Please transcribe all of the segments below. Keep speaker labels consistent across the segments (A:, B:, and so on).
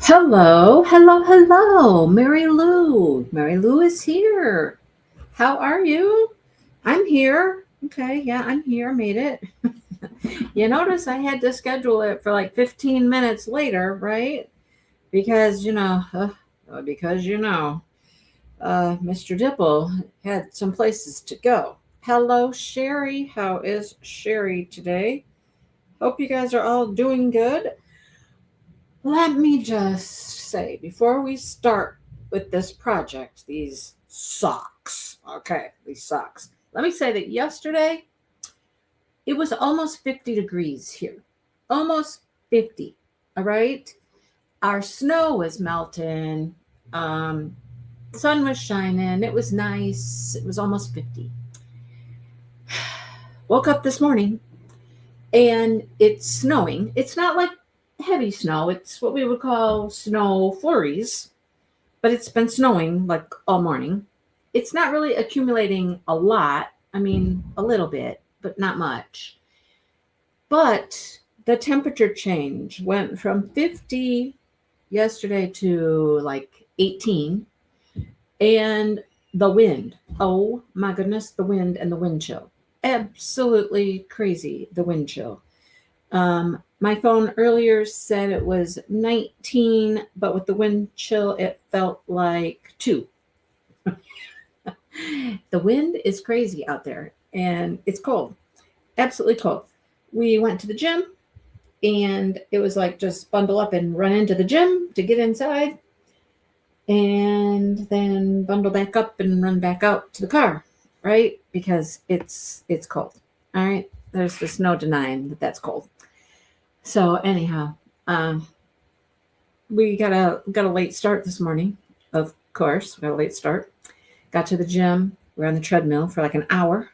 A: Hello, hello, hello. Mary Lou. Mary Lou is here. How are you? I'm here. Okay, yeah, I'm here. Made it. You notice I had to schedule it for like 15 minutes later, right? Because, Mr. Dipple had some places to go. Hello, Sherry. How is Sherry today? Hope you guys are all doing good. Let me just say before we start with this project, these socks, okay, these socks. Let me say that yesterday it was almost 50 degrees here, almost 50. All right. Our snow was melting, um, sun was shining, it was nice, it was almost 50. Woke up this morning and it's snowing. It's not like heavy snow, it's what we would call snow flurries, but it's been snowing like all morning. It's not really accumulating a lot. I mean, a little bit, but not much. But the temperature change went from 50 yesterday to like 18. And the wind. Oh my goodness, the wind and the wind chill. Absolutely crazy, the wind chill. My phone earlier said it was 19, but with the wind chill, it felt like 2. The wind is crazy out there and it's cold, absolutely cold. We went to the gym and it was like just bundle up and run into the gym to get inside and then bundle back up and run back out to the car, right? Because it's cold. All right. There's just no denying that that's cold. So anyhow, we got a late start this morning. Of course, we got a late start. Got to the gym. We're on the treadmill for like an hour.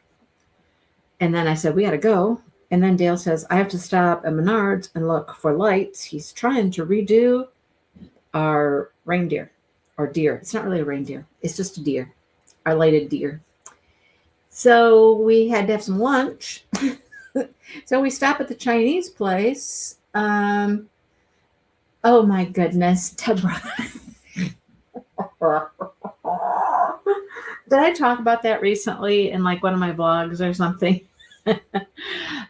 A: And then I said, we got to go. And then Dale says, I have to stop at Menards and look for lights. He's trying to redo our reindeer or deer. It's not really a reindeer. It's just a deer, our lighted deer. So we had to have some lunch. So we stop at the Chinese place. Oh my goodness, Deborah. Did I talk about that recently in like one of my vlogs or something?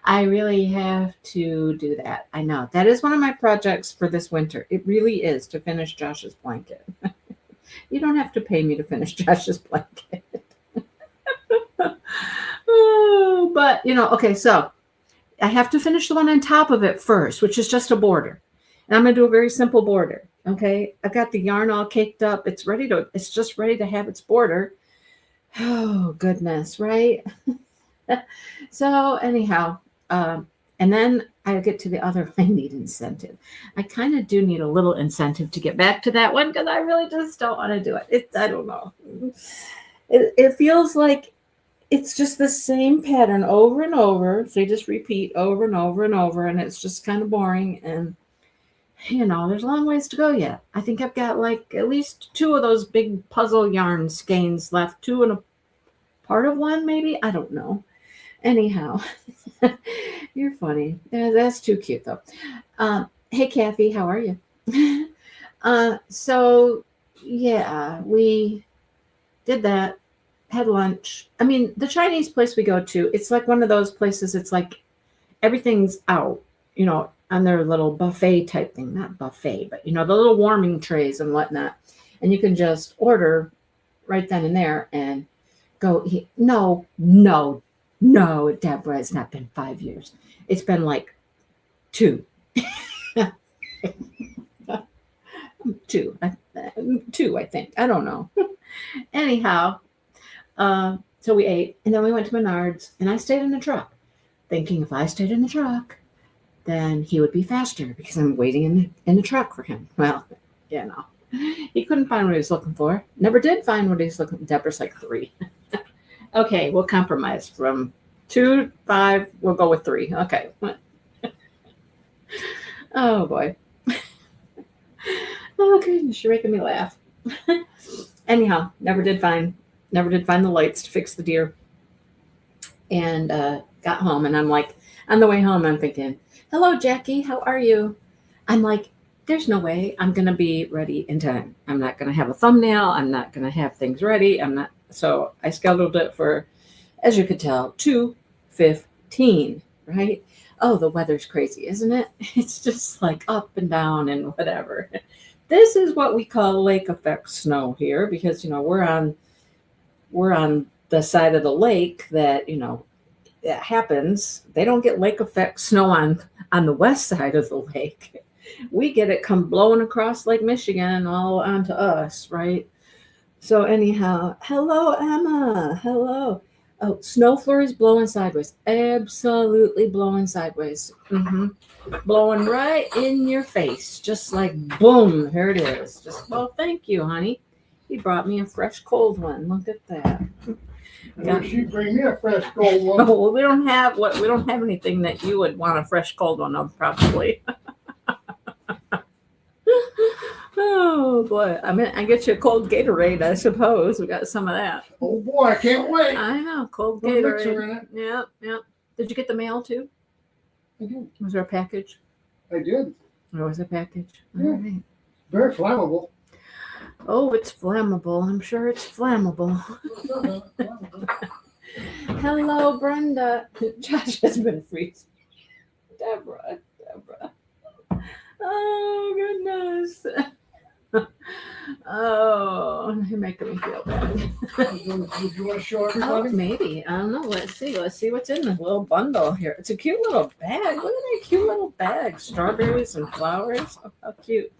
A: I really have to do that. I know. That is one of my projects for this winter. It really is to finish Josh's blanket. You don't have to pay me to finish Josh's blanket. Oh, but, okay, so I have to finish the one on top of it first, which is just a border. And I'm going to do a very simple border. Okay. I've got the yarn all caked up. It's just ready to have its border. Oh, goodness. Right. So anyhow, and then I get to the other, I need incentive. I kind of do need a little incentive to get back to that one because I really just don't want to do it. I don't know. It feels like it's just the same pattern over and over. So you just repeat over and over and over, and it's just kind of boring. And, there's a long ways to go yet. I think I've got like at least 2 of those big puzzle yarn skeins left, 2 and a part of one, maybe. I don't know. Anyhow, you're funny. Yeah, that's too cute, though. Hey, Kathy, how are you? So, yeah, we did that, had lunch. I mean, the Chinese place we go to, it's like one of those places, it's like everything's out, on their little buffet type thing. Not buffet, but, the little warming trays and whatnot. And you can just order right then and there and go eat. No, Deborah, it's not been 5 years. It's been like 2. 2. 2, I think. I don't know. Anyhow, so we ate, and then we went to Menards, and I stayed in the truck, thinking if I stayed in the truck, then he would be faster because I'm waiting in the truck for him. Well, he couldn't find what he was looking for. Never did find what he's looking for. Deborah's like 3. Okay, we'll compromise from 2 to 5. We'll go with 3. Okay. Oh boy. Oh goodness, you're making me laugh. Anyhow, never did find the lights to fix the deer. And got home, and I'm like, on the way home, I'm thinking, hello, Jackie, how are you? I'm like, there's no way I'm going to be ready in time. I'm not going to have a thumbnail. I'm not going to have things ready. I'm not. So I scheduled it for, as you could tell, 2:15, right? Oh, the weather's crazy, isn't it? It's just like up and down and whatever. This is what we call lake effect snow here because, we're on the side of the lake that, it happens. They don't get lake effect snow on the west side of the lake. We get it come blowing across Lake Michigan all onto us, right? So anyhow, hello, Emma. Hello. Oh, snow flurries blowing sideways. Absolutely blowing sideways. Blowing right in your face. Just like boom, here it is. Well, thank you, honey. He brought me a fresh cold one. Look at that.
B: She bring me a fresh cold one.
A: Oh, well, we don't have anything that you would want a fresh cold one of, probably. Oh boy, I get you a cold Gatorade, I suppose. We got some of that.
B: Oh boy, I can't wait.
A: I know, cold
B: Put
A: Gatorade.
B: mixer in it.
A: Yep. Did you get the mail too?
B: I did.
A: Was there a package?
B: I did.
A: There was a package.
B: Yeah.
A: All right.
B: Very flammable.
A: Oh, it's flammable. I'm sure it's flammable. Hello, Brenda. Josh has been freezing. Deborah. Oh, goodness. Oh, you're making me feel bad.
B: Would you want to show
A: Oh,
B: everybody?
A: maybe. I don't know. Let's see what's in the little bundle here. It's a cute little bag. Look at that cute little bag. Strawberries and flowers. Oh, how cute.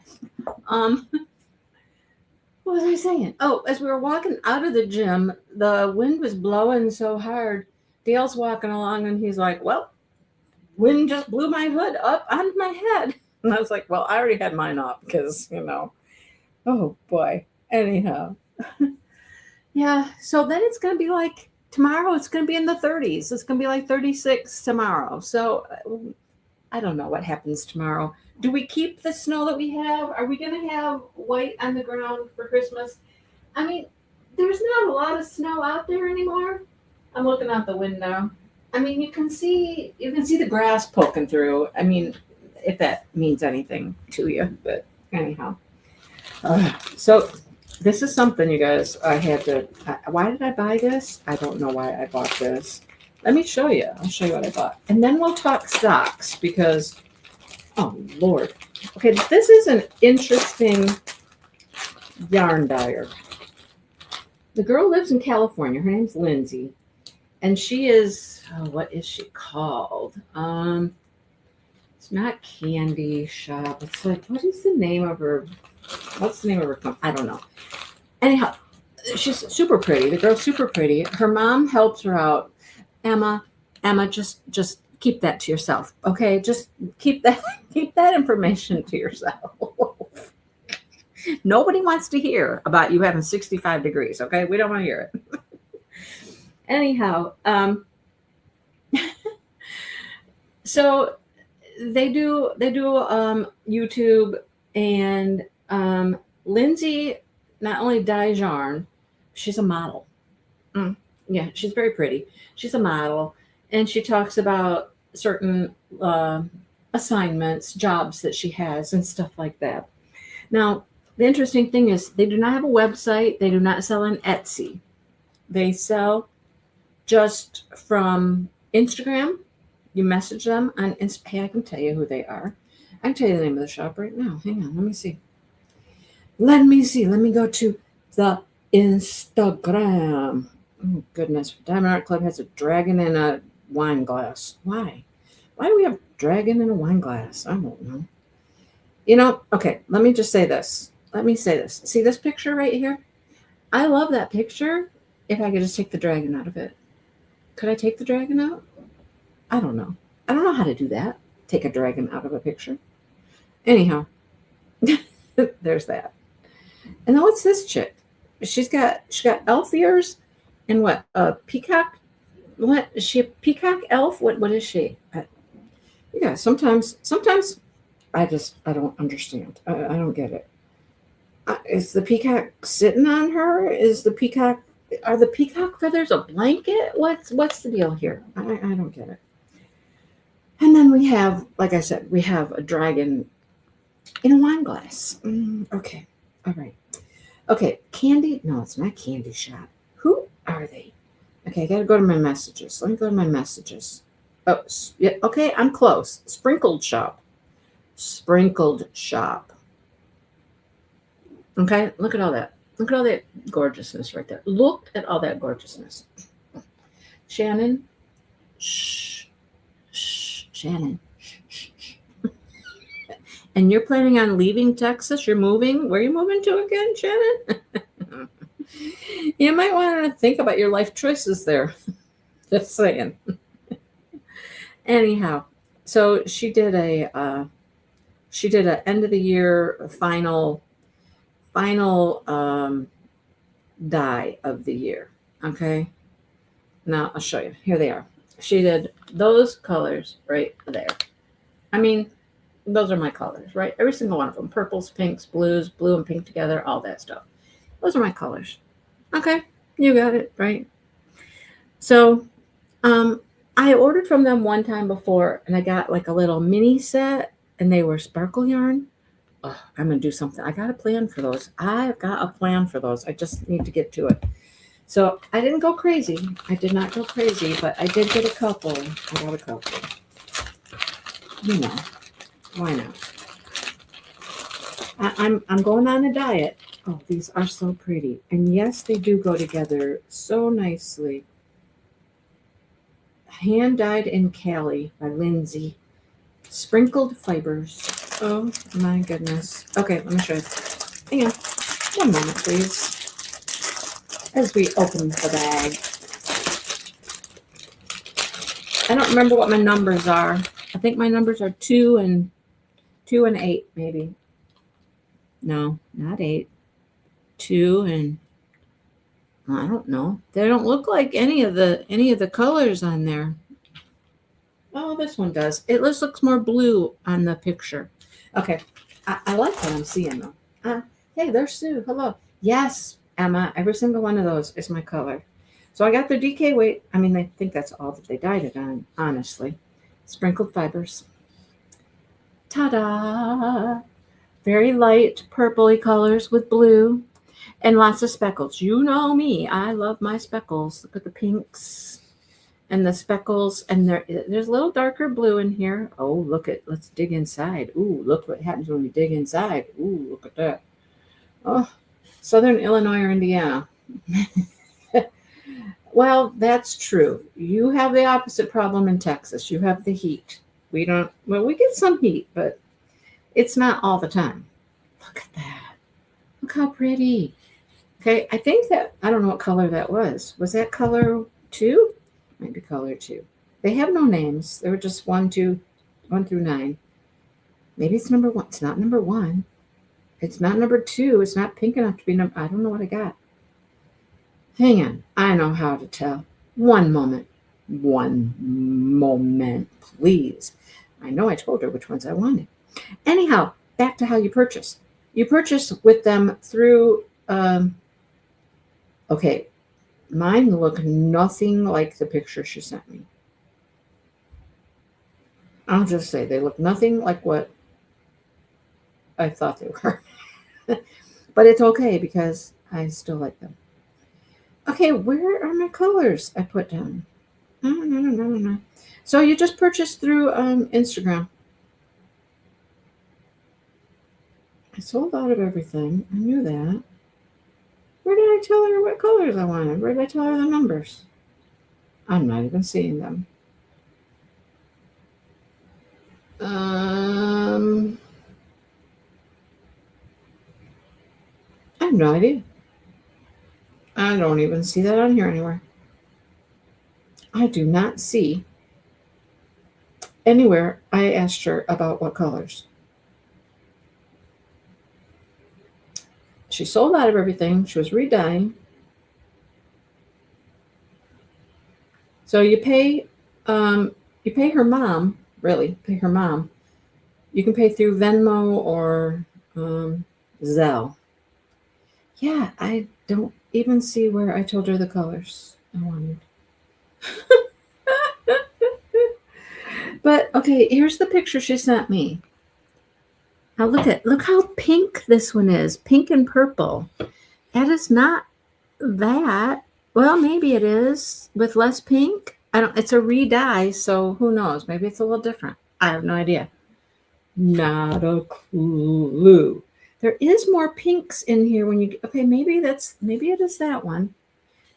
A: What was I saying? Oh, as we were walking out of the gym, the wind was blowing so hard. Dale's walking along and he's like, well, wind just blew my hood up onto my head. And I was like, well, I already had mine up because, oh boy. Anyhow. Yeah. So then it's going to be like tomorrow, it's going to be in the 30s. It's going to be like 36 tomorrow. So I don't know what happens tomorrow. Do we keep the snow that we have? Are we going to have white on the ground for Christmas? I mean, there's not a lot of snow out there anymore. I'm looking out the window. I mean, you can see the grass poking through. I mean, if that means anything to you, but anyhow. So this is something, you guys, I had to, why did I buy this? I don't know why I bought this. Let me show you. I'll show you what I bought. And then we'll talk socks because, oh, Lord. Okay, this is an interesting yarn dyer. The girl lives in California. Her name's Lindsay. And she is, what is she called? It's not Candy Shop. It's like, what is the name of her? What's the name of her company? I don't know. Anyhow, she's super pretty. The girl's super pretty. Her mom helps her out. Emma, just keep that to yourself. Okay, just keep that information to yourself. Nobody wants to hear about you having 65 degrees. Okay, we don't want to hear it. Anyhow, so they do YouTube, and Lindsay not only dyes yarn, she's a model. Yeah, she's very pretty. She's a model, and she talks about certain assignments, jobs that she has, and stuff like that. Now, the interesting thing is they do not have a website. They do not sell on Etsy. They sell just from Instagram. You message them on Instagram. Hey, I can tell you who they are. I can tell you the name of the shop right now. Hang on, let me see. Let me go to the Instagram. Oh, goodness. Diamond Art Club has a dragon in a wine glass. Why? Why do we have dragon in a wine glass? I don't know. Okay, let me just say this. See this picture right here? I love that picture if I could just take the dragon out of it. Could I take the dragon out? I don't know. I don't know how to do that. Take a dragon out of a picture. Anyhow, there's that. And then what's this chick? She got elf ears and what? A peacock? What is she? A peacock elf? What is she? Yeah. Sometimes I don't understand. I don't get it. Is the peacock sitting on her? Are the peacock feathers a blanket? What's the deal here? I don't get it. And then we have, like I said, we have a dragon in a wine glass. Okay. All right. Okay. Candy. No, it's not Candy Shop. Who are they? Okay, I got to go to my messages. Let me go to my messages. Oh, yeah. Okay, I'm close. Sprinkled Shop. Sprinkled Shop. Okay, look at all that. Look at all that gorgeousness right there. Look at all that gorgeousness. Shannon. Shh. Shh. Shannon. Shh. Shh. Shh. And you're planning on leaving Texas? You're moving? Where are you moving to again, Shannon? You might want to think about your life choices there. Just saying. Anyhow, so she did a end of the year final die of the year. Okay. Now I'll show you. Here they are. She did those colors right there. I mean, those are my colors, right? Every single one of them. Purples, pinks, blues, blue and pink together, all that stuff. Those are my colors. Okay. You got it, right? So I ordered from them one time before and I got like a little mini set and they were sparkle yarn. Oh, I'm going to do something. I got a plan for those. I've got a plan for those. I just need to get to it. So I didn't go crazy. I did not go crazy, but I did get a couple. I got a couple. You know, why not? I'm going on a diet. Oh, these are so pretty. And yes, they do go together so nicely. Hand dyed in Cali by Lindsay. Sprinkled fibers. Oh my goodness. Okay, let me show you. Hang on. One moment, please. As we open the bag. I don't remember what my numbers are. I think my numbers are 2 and 8, maybe. No, not 8. 2 and I don't know. They don't look like any of the colors on there. Oh, this one does. It just looks more blue on the picture. Okay. I like what I'm seeing though. Hey, there's Sue. Hello. Yes, Emma. Every single one of those is my color. So I got the DK weight. I mean, I think that's all that they dyed it on, honestly. Sprinkled fibers. Ta-da! Very light purpley colors with blue and lots of speckles. You know me. I love my speckles. Look at the pinks. And the speckles, and there's a little darker blue in here. Oh, let's dig inside. Ooh, look what happens when we dig inside. Ooh, look at that. Oh, Southern Illinois or Indiana. Well, that's true. You have the opposite problem in Texas. You have the heat. We get some heat, but it's not all the time. Look at that. Look how pretty. Okay, I think I don't know what color that was. Was that color 2? Might be color 2. They have no names. They were just 1 through 9. Maybe it's number 1. It's not number 1. It's not number 2. It's not pink enough to be number. I don't know what I got. Hang on. I know how to tell. One moment, please. I know I told her which ones I wanted. Anyhow, back to how you purchase. You purchase with them through. Okay. Mine look nothing like the picture she sent me. I'll just say they look nothing like what I thought they were. But it's okay because I still like them. Okay, where are my colors I put down? No. So you just purchased through Instagram. I sold out of everything. I knew that. Where did I tell her what colors I wanted? Where did I tell her the numbers? I'm not even seeing them. I have no idea. I don't even see that on here anywhere. I do not see anywhere I asked her about what colors. She sold out of everything. She was redying. So you pay her mom, really, pay her mom. You can pay through Venmo or Zelle. Yeah, I don't even see where I told her the colors I wanted. But okay, here's the picture she sent me. Now look how pink this one is. Pink and purple. That is not that. Well, maybe it is with less pink. It's a re-dye, so who knows? Maybe it's a little different. I have no idea. Not a clue. There is more pinks in here when you okay, maybe it is that one.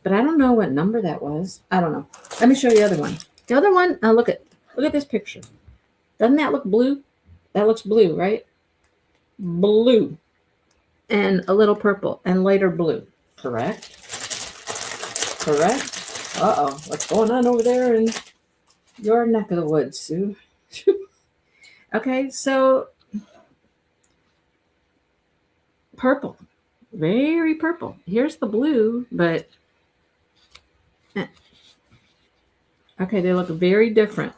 A: But I don't know what number that was. I don't know. Let me show you the other one. The other one, look at this picture. Doesn't that look blue? That looks blue, right? Blue. And a little purple and lighter blue. Correct? Correct? Uh-oh. What's going on over there in your neck of the woods, Sue? Okay, so purple. Very purple. Here's the blue, but okay, they look very different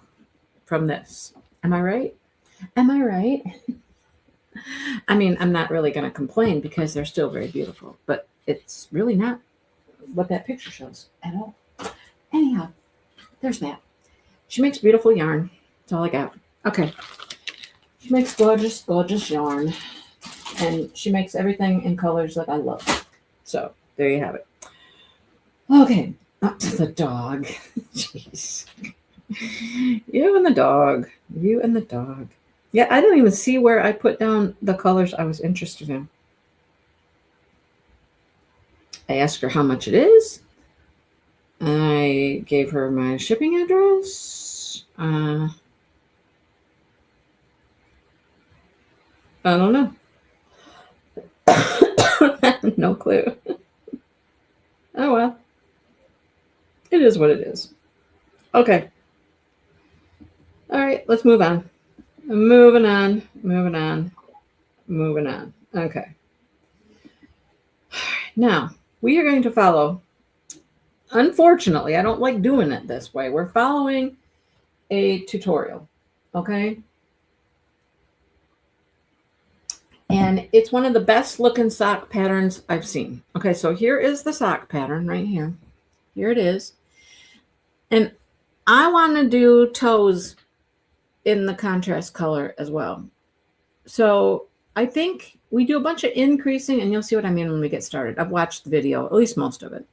A: from this. Am I right? Am I right? I mean, I'm not really going to complain because they're still very beautiful, but it's really not what that picture shows at all. Anyhow, there's that. She makes beautiful yarn. That's all I got. Okay. She makes gorgeous, gorgeous yarn. And she makes everything in colors that I love. So, there you have it. Okay. Up to the dog. Jeez. You and the dog. You and the dog. Yeah, I don't even see where I put down the colors I was interested in. I asked her how much it is. I gave her my shipping address. I don't know. No clue. Oh well. It is what it is. Okay. All right, let's move on. Moving on. Okay. Now, we are going to follow. Unfortunately, I don't like doing it this way. We're following a tutorial. Okay. And it's one of the best looking sock patterns I've seen. Okay, so here is the sock pattern right here. Here it is. And I want to do toes in the contrast color as well. So I think we do a bunch of increasing, and you'll see what I mean when we get started. I've watched the video, at least most of it.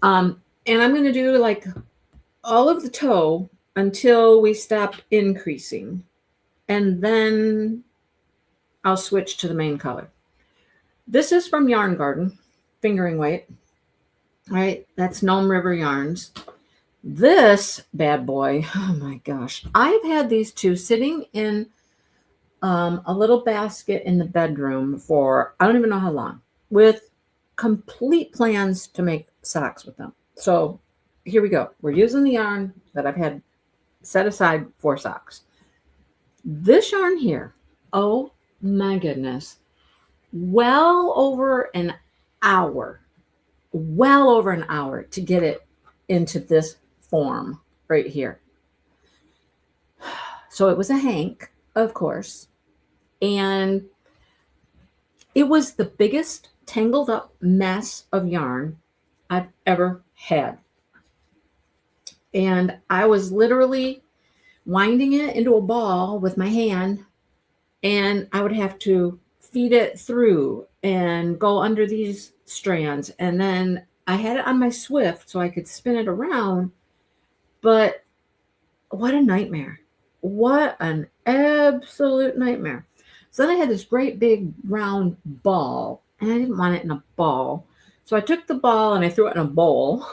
A: And I'm going to do like all of the toe until we stop increasing. And then I'll switch to the main color. This is from Yarn Garden, fingering weight. All right, that's Gnome River Yarns. This bad boy, oh my gosh. I've had these two sitting in a little basket in the bedroom for I don't even know how long, with complete plans to make socks with them. So here we go. We're using the yarn that I've had set aside for socks. This yarn here, oh my goodness, well over an hour to get it into this form right here. So it was a hank, of course, and it was the biggest tangled up mess of yarn I've ever had. And I was literally winding it into a ball with my hand, and I would have to feed it through and go under these strands. And then I had it on my Swift so I could spin it around. But what a nightmare. What an absolute nightmare. So then I had this great big round ball, and I didn't want it in a ball. So I took the ball and I threw it in a bowl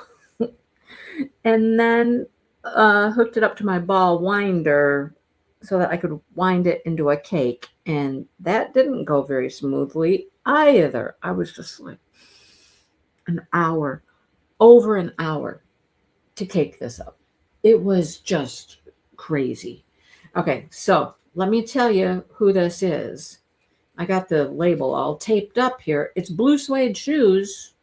A: and then hooked it up to my ball winder so that I could wind it into a cake. And that didn't go very smoothly either. I was just like over an hour to cake this up. It was just crazy. Okay, so let me tell you who this is. I got the label all taped up here. It's Blue Suede Shoes.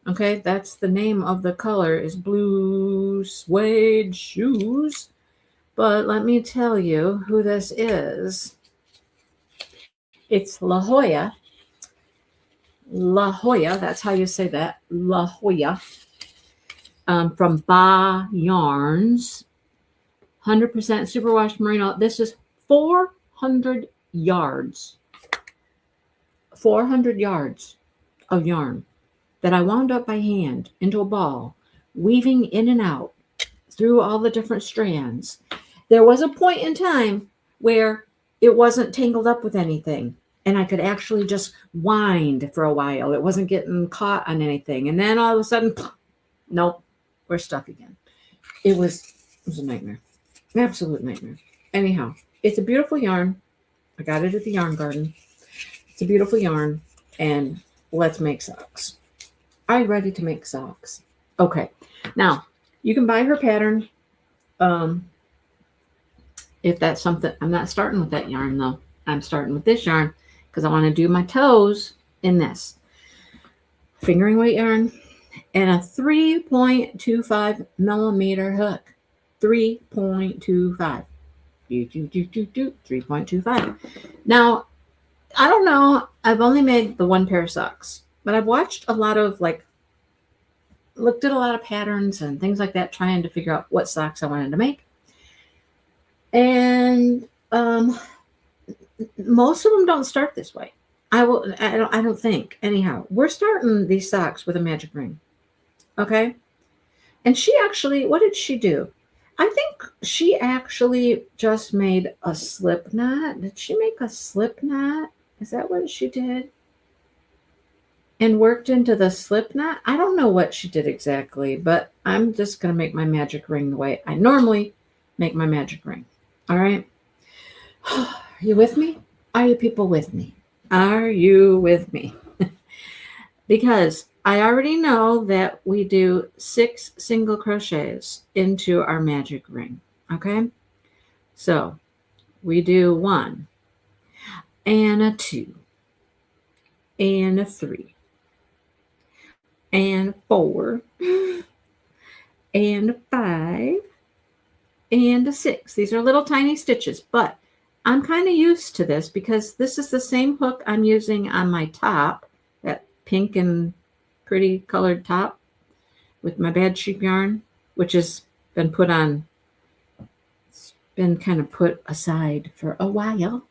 A: Okay, that's the name of the color is Blue Suede Shoes. But let me tell you who this is. It's La Jolla. La Jolla, that's how you say that. La Jolla. From Ba Yarns. 100% superwash merino. This is 400 yards 400 yards of yarn that I wound up by hand into a ball, weaving in and out through all the different strands. There was a point in time where it wasn't tangled up with anything and I could actually just wind for a while. It wasn't getting caught on anything. And then all of a sudden, nope, we're stuck again. It was a nightmare. An absolute nightmare. Anyhow, it's a beautiful yarn. I got it at the yarn garden. It's a beautiful yarn. And let's make socks. I'm ready to make socks. Okay. Now, you can buy her pattern. If that's something, I'm not starting with that yarn though. I'm starting with this yarn because I want to do my toes in this. Fingering weight yarn and a 3.25 millimeter hook. 3.25. 3.25. Now, I don't know. I've only made the one pair of socks, but I've watched a lot of looked at a lot of patterns and things like that, trying to figure out what socks I wanted to make. And most of them don't start this way. I don't think. Anyhow, we're starting these socks with a magic ring. Okay. And she actually, what did she do? I think she actually just made a slip knot. Did she make a slip knot? Is that what she did? And worked into the slip knot? I don't know what she did exactly, but I'm just going to make my magic ring the way I normally make my magic ring. All right. Are you with me? Are you people with me? Are you with me? Because I already know that we do 6 single crochets into our magic ring. Okay. So we do 1 and a 2 and a 3 and a 4 and a 5 and a 6. These are little tiny stitches, but I'm kind of used to this because this is the same hook I'm using on my top, that pink and pretty colored top with my bad sheep yarn, which has been put on, it's been kind of put aside for a while.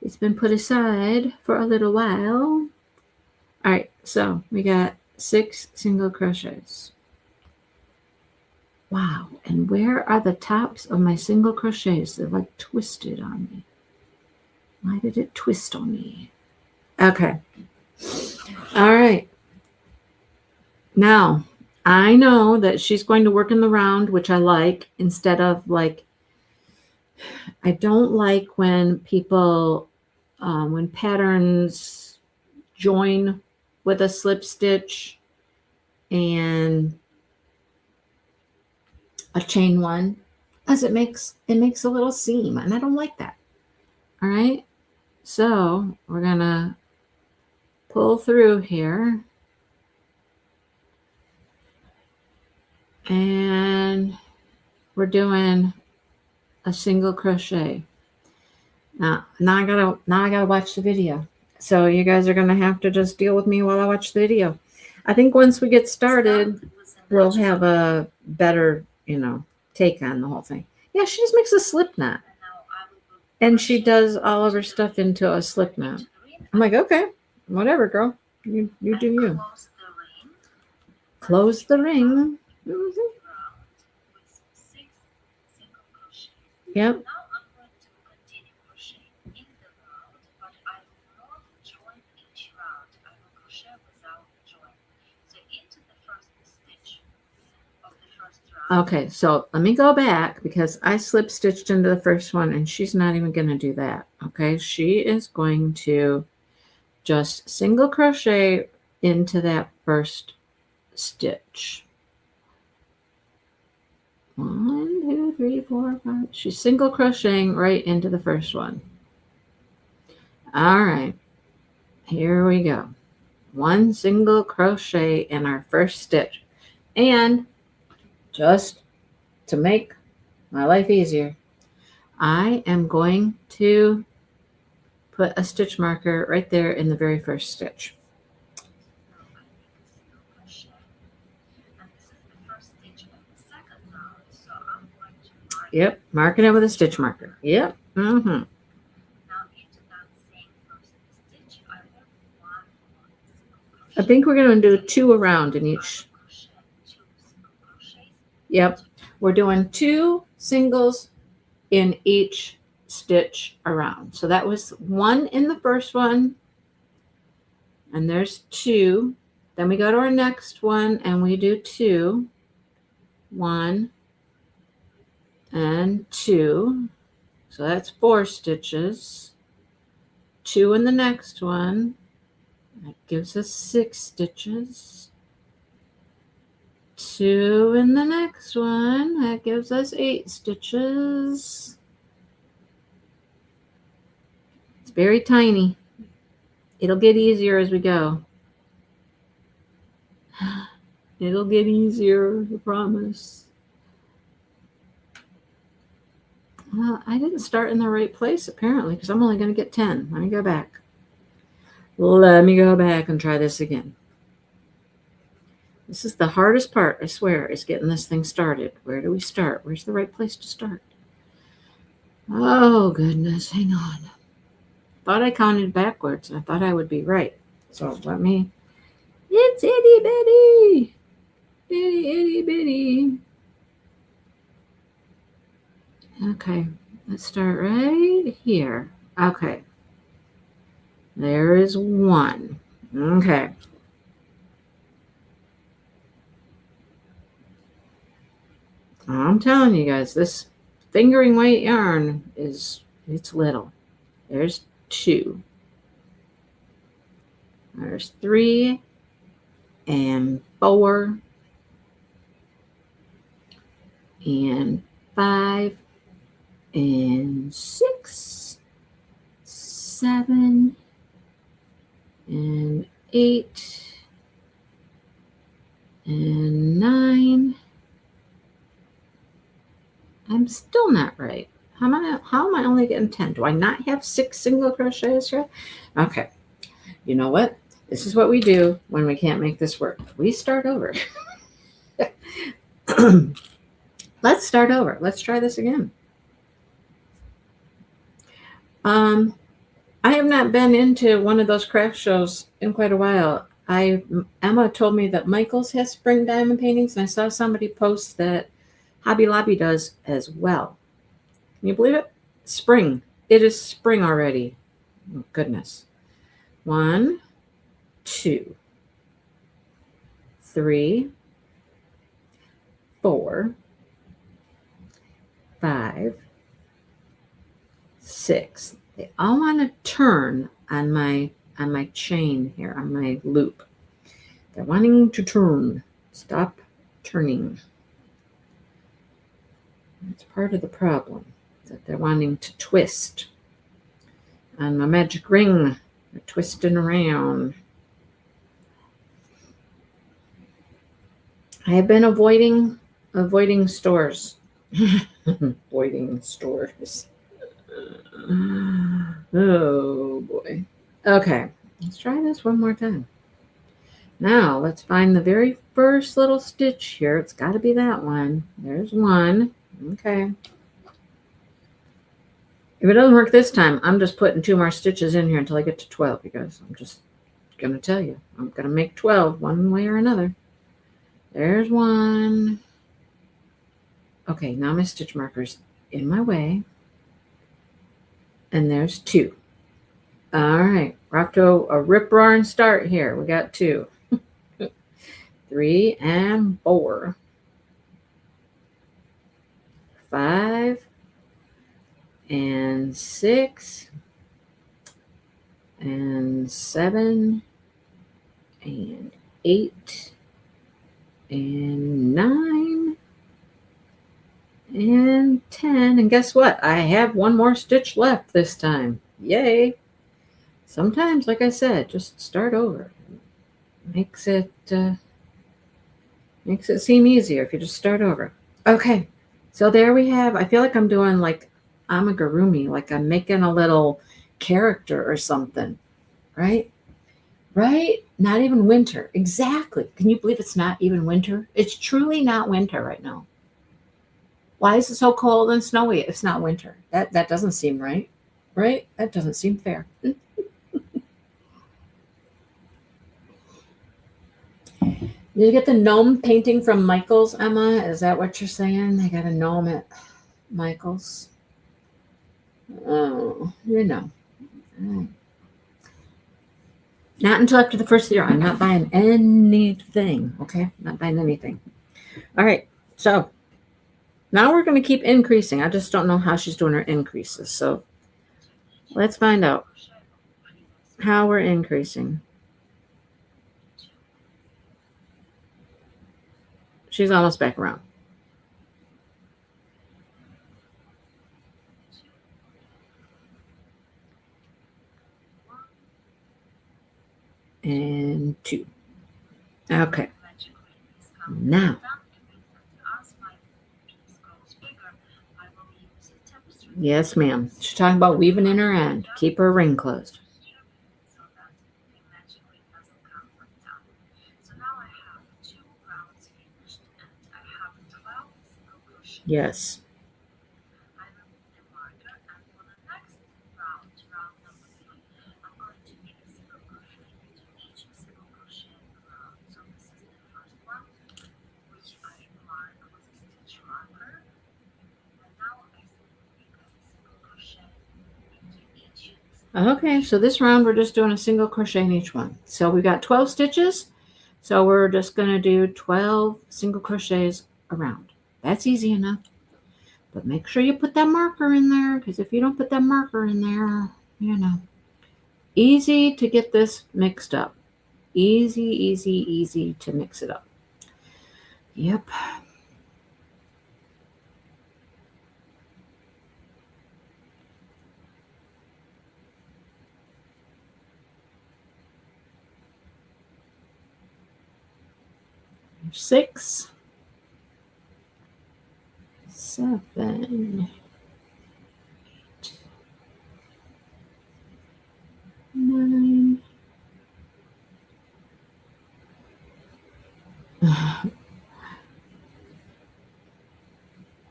A: It's been put aside for a little while. All right, so we got 6 single crochets. Wow, and where are the tops of my single crochets? They're like twisted on me. Why did it twist on me? Okay. All right. Now, I know that she's going to work in the round, which I like, instead of I don't like when people, when patterns join with a slip stitch and a chain one, as it makes a little seam, and I don't like that. All right, so we're gonna pull through here, and we're doing a single crochet. Now I gotta watch the video. So you guys are gonna have to just deal with me while I watch the video. I think once we get started, we'll have a better, take on the whole thing. Yeah, she just makes a slip knot. And she does all of her stuff into a slip knot. I'm like, okay, whatever, girl. You do you. Close the ring. Mm-hmm. Yep. Okay, so let me go back because I slip stitched into the first one and she's not even going to do that. Okay, she is going to just single crochet into that first stitch. 1, 2, 3, 4, 5. She's single crocheting right into the first one. All right, here we go. 1 single crochet in our first stitch. And just to make my life easier, I am going to put a stitch marker right there in the very first stitch. Yep, marking it with a stitch marker. Yep. Mm-hmm. I think we're going to do 2 around in each. Yep. We're doing 2 singles in each stitch around. So that was 1 in the first one. And there's 2. Then we go to our next one and we do 2. 1 and 2. So that's 4 stitches. 2 in the next one. That gives us 6 stitches. 2 in the next one. That gives us 8 stitches. It's very tiny. It'll get easier as we go. It'll get easier, I promise. Well, I didn't start in the right place apparently because I'm only going to get 10. Let me go back. Let me go back and try this again. This is the hardest part, I swear, is getting this thing started. Where do we start? Where's the right place to start? Oh, goodness. Hang on. Thought I counted backwards. I thought I would be right. So let me... It's itty bitty. Itty itty bitty. Okay. Let's start right here. Okay. There is 1. Okay. I'm telling you guys, this fingering weight yarn it's little. There's 2. There's 3 and 4 and 5 and 6, 7 and 8 and 9. I'm still not right. How am I only getting 10? Do I not have 6 single crochets here? Okay. You know what? This is what we do when we can't make this work. We start over. Let's start over. Let's try this again. I have not been into one of those craft shows in quite a while. Emma told me that Michael's has spring diamond paintings, and I saw somebody post that Hobby Lobby does as well. Can you believe it? Spring. It is spring already. Oh, goodness. 1, 2, 3, 4, 5, 6. They all want to turn on my chain here, on my loop. They're wanting to turn. Stop turning. That's part of the problem, that they're wanting to twist. On my magic ring, they're twisting around. I have been avoiding stores. Avoiding stores. Oh boy. Okay, let's try this one more time. Now let's find the very first little stitch here. It's got to be that one. There's 1. Okay. If it doesn't work this time, I'm just putting 2 more stitches in here until I get to 12, because I'm just going to tell you, I'm going to make 12 one way or another. There's 1. Okay, now my stitch marker's in my way. And there's 2. All right, we're off to a rip-roaring start here. We got 2. 3 and 4. 5 and 6 and 7 and 8 and 9 and 10. And guess what? I have 1 more stitch left this time. Yay. Sometimes, like I said, just start over. Makes it seem easier if you just start over. Okay. So there we have, I feel like I'm doing like amigurumi, like I'm making a little character or something, right? Right? Not even winter. Exactly. Can you believe it's not even winter? It's truly not winter right now. Why is it so cold and snowy if it's not winter? That doesn't seem right, right? That doesn't seem fair. Did you get the gnome painting from Michael's, Emma? Is that what you're saying? They got a gnome at Michael's. Oh, you know. Not until after the first year. I'm not buying anything. Okay? Not buying anything. All right. So now we're going to keep increasing. I just don't know how she's doing her increases. So let's find out how we're increasing. She's almost back around. And 2. Okay. Now. Yes, ma'am. She's talking about weaving in her end. Keep her ring closed. Yes. Okay, so this round we're just doing a single crochet in each one. So we got 12 stitches. So we're just going to do 12 single crochets around. That's easy enough. But make sure you put that marker in there, because if you don't put that marker in there, you know, easy to get this mixed up. Easy to mix it up. Yep. Six, 7, 9,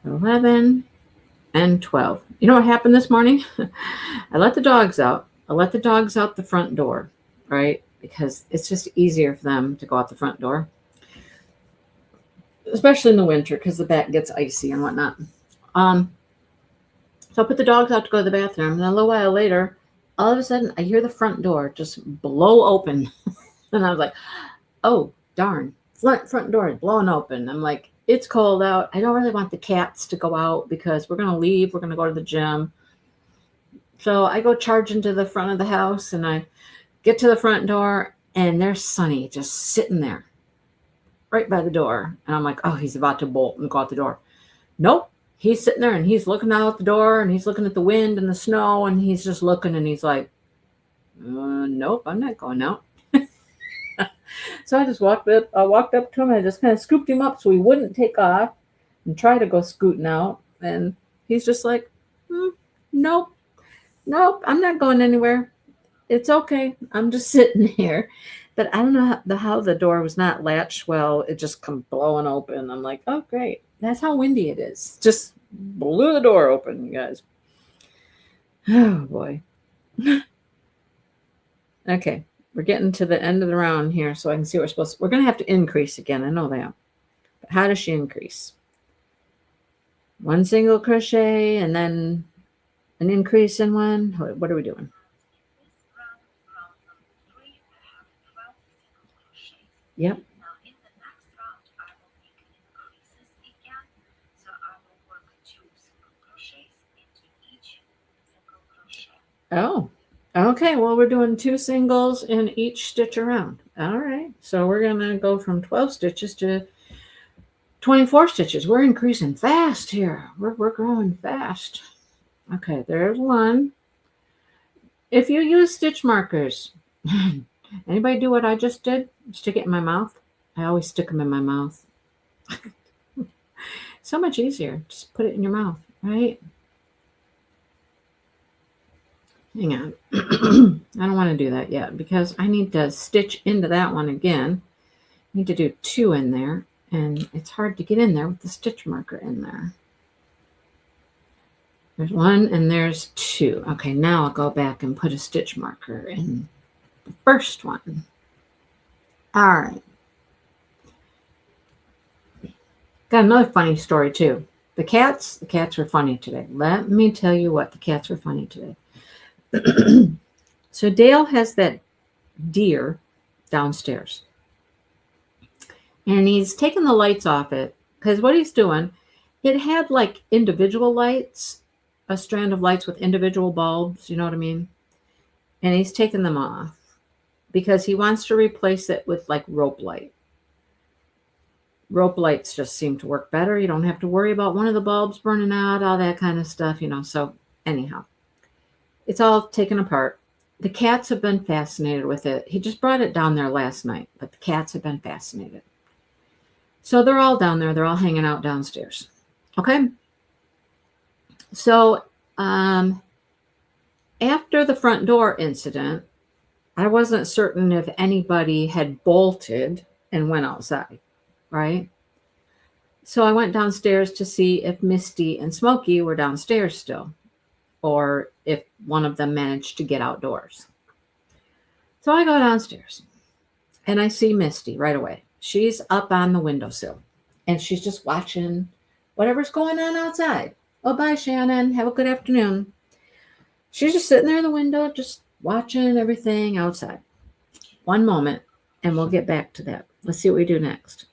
A: 11, and 12. You know what happened this morning? I let the dogs out. I let the dogs out the front door, right? Because it's just easier for them to go out the front door, especially in the winter because the back gets icy and whatnot. So I put the dogs out to go to the bathroom, and a little while later, all of a sudden, I hear the front door just blow open. And I was like, oh, darn, front door is blowing open. I'm like, it's cold out. I don't really want the cats to go out because we're going to leave. We're going to go to the gym. So I go charging to the front of the house, and I get to the front door, and there's Sonny just sitting there right by the door. And I'm like, oh, he's about to bolt and go out the door. Nope. He's sitting there, and he's looking out the door, and he's looking at the wind and the snow, and he's just looking, and he's like, nope, I'm not going out. So I just walked up to him, and I just kind of scooped him up so he wouldn't take off and try to go scooting out. And he's just like, nope, I'm not going anywhere. It's okay. I'm just sitting here. But I don't know how the door was not latched well. It just come blowing open. I'm like, oh, great. That's how windy it is. Just blew the door open, you guys. Oh, boy. Okay. We're getting to the end of the round here, so I can see what we're supposed to. We're going to have to increase again. I know that. But how does she increase? One single crochet and then an increase in one. What are we doing? Yep. Oh, okay. Well, we're doing 2 singles in each stitch around. All right. So we're going to go from 12 stitches to 24 stitches. We're increasing fast here. We're growing fast. Okay, there's one. If you use stitch markers, anybody do what I just did? Stick it in my mouth. I always stick them in my mouth. So much easier. Just put it in your mouth, right? Hang on. I don't want to do that yet because I need to stitch into that one again. I need to do 2 in there, and it's hard to get in there with the stitch marker in there. There's 1 and there's 2. Okay, now I'll go back and put a stitch marker in the first one. All right. Got another funny story too. The cats were funny today. Let me tell you what, the cats were funny today. So Dale has that deer downstairs. And he's taking the lights off it because what he's doing, it had like individual lights, a strand of lights with individual bulbs, you know what I mean? And he's taking them off because he wants to replace it with like rope light. Rope lights just seem to work better. You don't have to worry about one of the bulbs burning out, all that kind of stuff, you know. So anyhow, it's all taken apart. The cats have been fascinated with it. He just brought it down there last night, but the cats have been fascinated. So they're all down there. They're all hanging out downstairs. Okay. So after the front door incident, I wasn't certain if anybody had bolted and went outside, right? So I went downstairs to see if Misty and Smokey were downstairs still, or if one of them managed to get outdoors. So I go downstairs and I see Misty right away. She's up on the windowsill and she's just watching whatever's going on outside. Oh, bye, Shannon. Have a good afternoon. She's just sitting there in the window, just watching everything outside. One moment, and we'll get back to that. Let's see what we do next.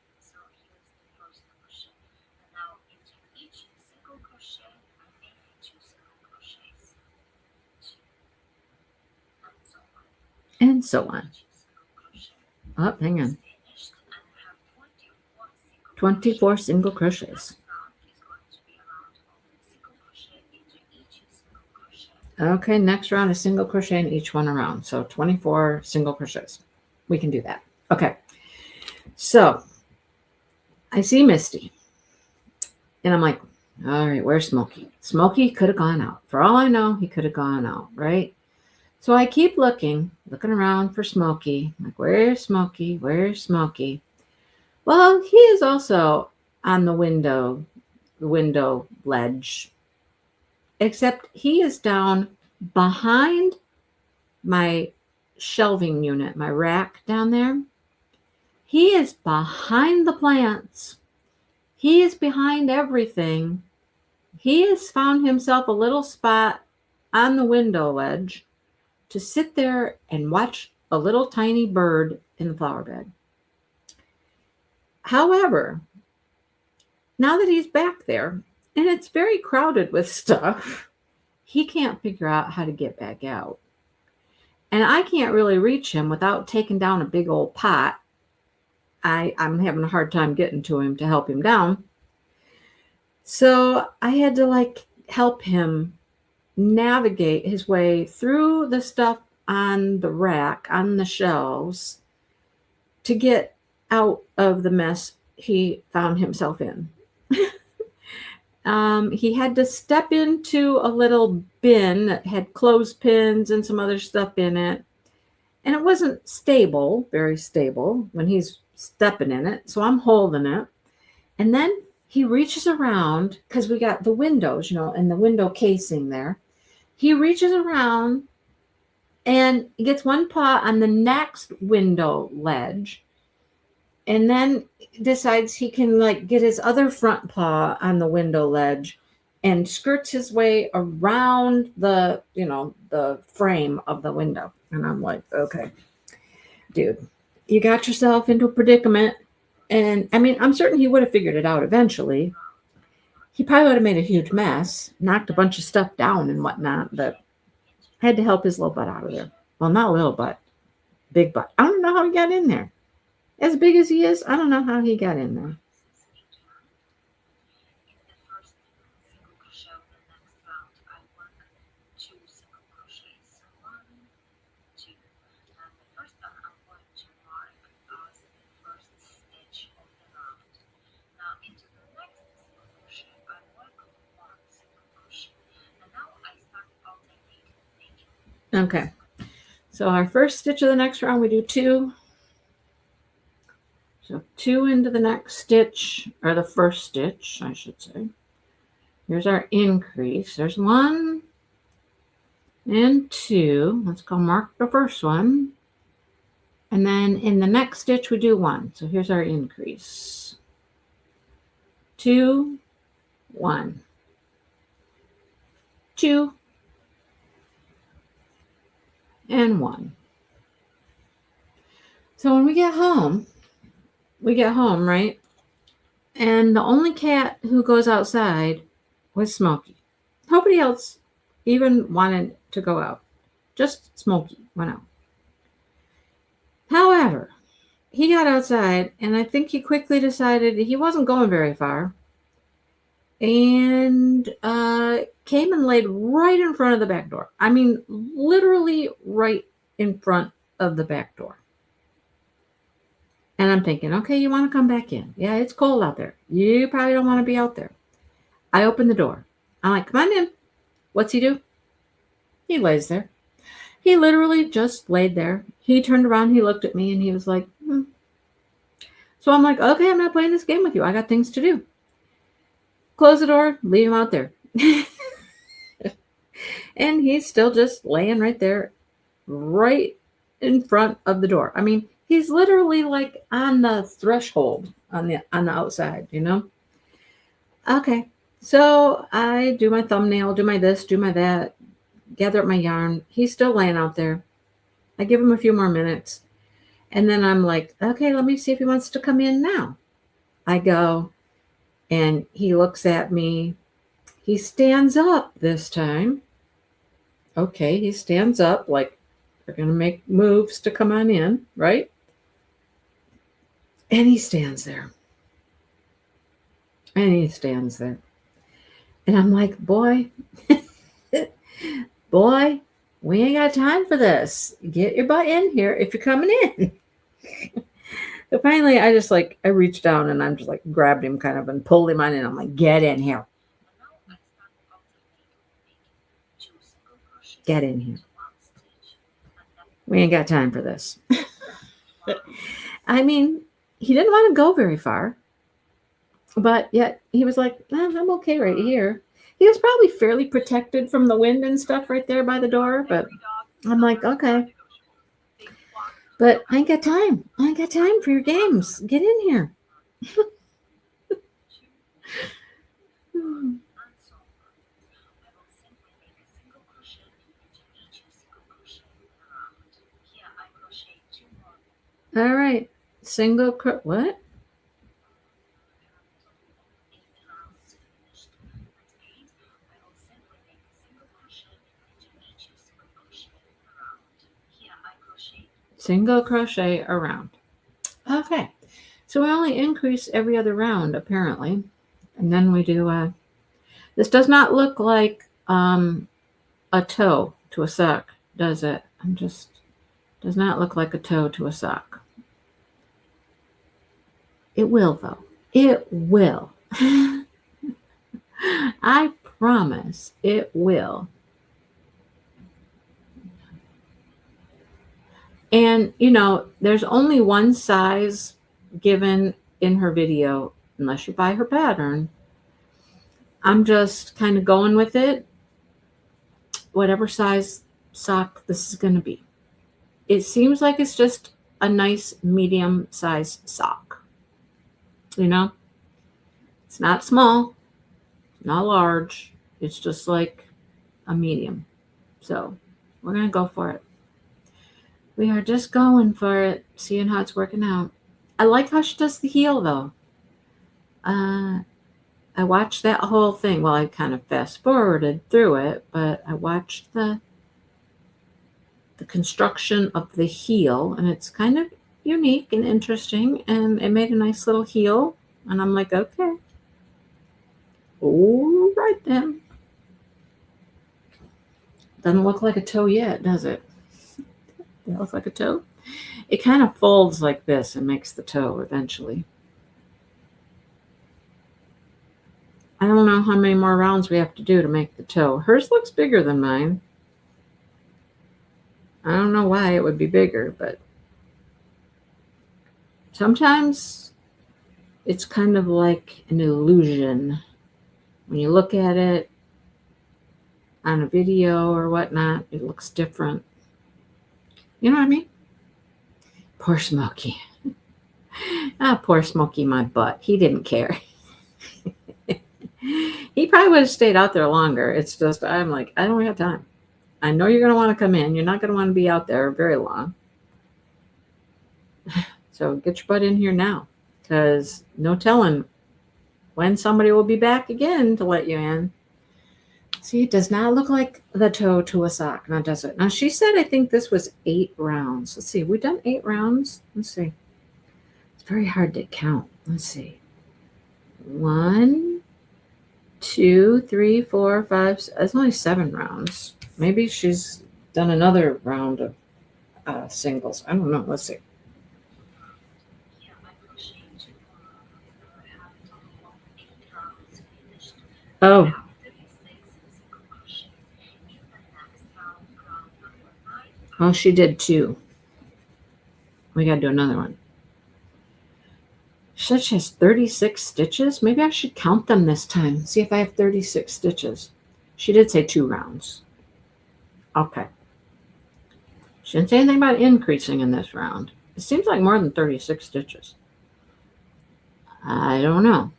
A: And so on. Oh, hang on. 24 single crochets. Okay, next round is single crochet in each one around. So 24 single crochets. We can do that. Okay. So I see Misty. And I'm like, all right, where's Smokey? Smokey could have gone out. For all I know, he could have gone out, right? So I keep looking around for Smokey. I'm like, where's Smokey? Where's Smokey? Well, he is also on the window ledge, except he is down behind my shelving unit, my rack down there. He is behind the plants. He is behind everything. He has found himself a little spot on the window ledge to sit there and watch a little tiny bird in the flower bed. However, now that he's back there, and it's very crowded with stuff, he can't figure out how to get back out. And I can't really reach him without taking down a big old pot. I'm having a hard time getting to him to help him down. So I had to help him navigate his way through the stuff on the rack, on the shelves, to get out of the mess he found himself in. He had to step into a little bin that had clothespins and some other stuff in it. And it wasn't stable, very stable, when he's stepping in it. So I'm holding it. And then he reaches around, because we got the windows, and the window casing there. He reaches around and gets one paw on the next window ledge. And then decides he can get his other front paw on the window ledge and skirts his way around the frame of the window. And I'm like, okay, dude, you got yourself into a predicament. And I mean, I'm certain he would have figured it out eventually. He probably would have made a huge mess, knocked a bunch of stuff down and whatnot, but had to help his little butt out of there. Well, not little butt, big butt. I don't know how he got in there. As big as he is, I don't know how he got in there. Okay, so our first stitch of the next round, we do 2. So 2 into the next stitch, or the first stitch, I should say. Here's our increase. There's 1 and 2. Let's go mark the first one. And then in the next stitch, we do 1. So here's our increase. 2, 1, 2, and 1. So when we get home, right? And the only cat who goes outside was Smokey. Nobody else even wanted to go out. Just Smokey went out. However, he got outside, and I think he quickly decided he wasn't going very far, and came and laid right in front of the back door. I mean, literally right in front of the back door. And I'm thinking, okay, you want to come back in. Yeah, it's cold out there. You probably don't want to be out there. I open the door. I'm like, come on in. What's he do? He lays there. He literally just laid there. He turned around, he looked at me, and he was like, So I'm like, okay, I'm not playing this game with you. I got things to do. Close the door, leave him out there. And he's still just laying right there, right in front of the door. I mean, he's literally like on the threshold on the outside, you know? Okay. So I do my thumbnail, do my this, do my that, gather up my yarn. He's still laying out there. I give him a few more minutes. And then I'm like, okay, let me see if he wants to come in now. I go, and he looks at me. He stands up this time. Okay, he stands up like we're going to make moves to come on in, right? And he stands there. And he stands there. And I'm like, boy, we ain't got time for this. Get your butt in here if you're coming in. So finally, I reached down and I'm just like grabbed him kind of and pulled him on in. I'm like, get in here. Get in here. We ain't got time for this. I mean, he didn't want to go very far, but yet he was like, I'm okay right here. He was probably fairly protected from the wind and stuff right there by the door, but I'm like, okay. But I ain't got time. I ain't got time for your games. Get in here. All right. Single what? Single crochet around. Okay. So we only increase every other round, apparently. And then we do, this does not look like a toe to a sock, does it? Does not look like a toe to a sock. It will, though. It will. I promise it will. And, there's only one size given in her video, unless you buy her pattern. I'm just kind of going with it. Whatever size sock this is going to be. It seems like it's just a nice medium size sock. It's not small, not large. It's just like a medium. So we're going to go for it. We are just going for it, seeing how it's working out. I like how she does the heel, though. I watched that whole thing. Well, I kind of fast forwarded through it, but I watched the construction of the heel, and it's kind of unique and interesting, and it made a nice little heel. And I'm like, okay. All right, then. Doesn't look like a toe yet, does it? Does it look like a toe? It kind of folds like this and makes the toe eventually. I don't know how many more rounds we have to do to make the toe. Hers looks bigger than mine. I don't know why it would be bigger, but sometimes it's kind of like an illusion. When you look at it on a video or whatnot, it looks different. You know what I mean? Poor Smokey. Poor Smokey, my butt. He didn't care. He probably would have stayed out there longer. It's just, I'm like, I don't have time. I know you're going to want to come in. You're not going to want to be out there very long. So get your butt in here now, because no telling when somebody will be back again to let you in. See, it does not look like the toe to a sock, now does it? Now, she said, I think this was 8 rounds. Let's see. We've done 8 rounds. Let's see. It's very hard to count. Let's see. 1, 2, 3, 4, 5. It's only 7 rounds. Maybe she's done another round of singles. I don't know. Let's see. Oh. Oh, she did 2. We got to do another one. She said she has 36 stitches. Maybe I should count them this time. See if I have 36 stitches. She did say 2 rounds. Okay. She didn't say anything about increasing in this round. It seems like more than 36 stitches. I don't know.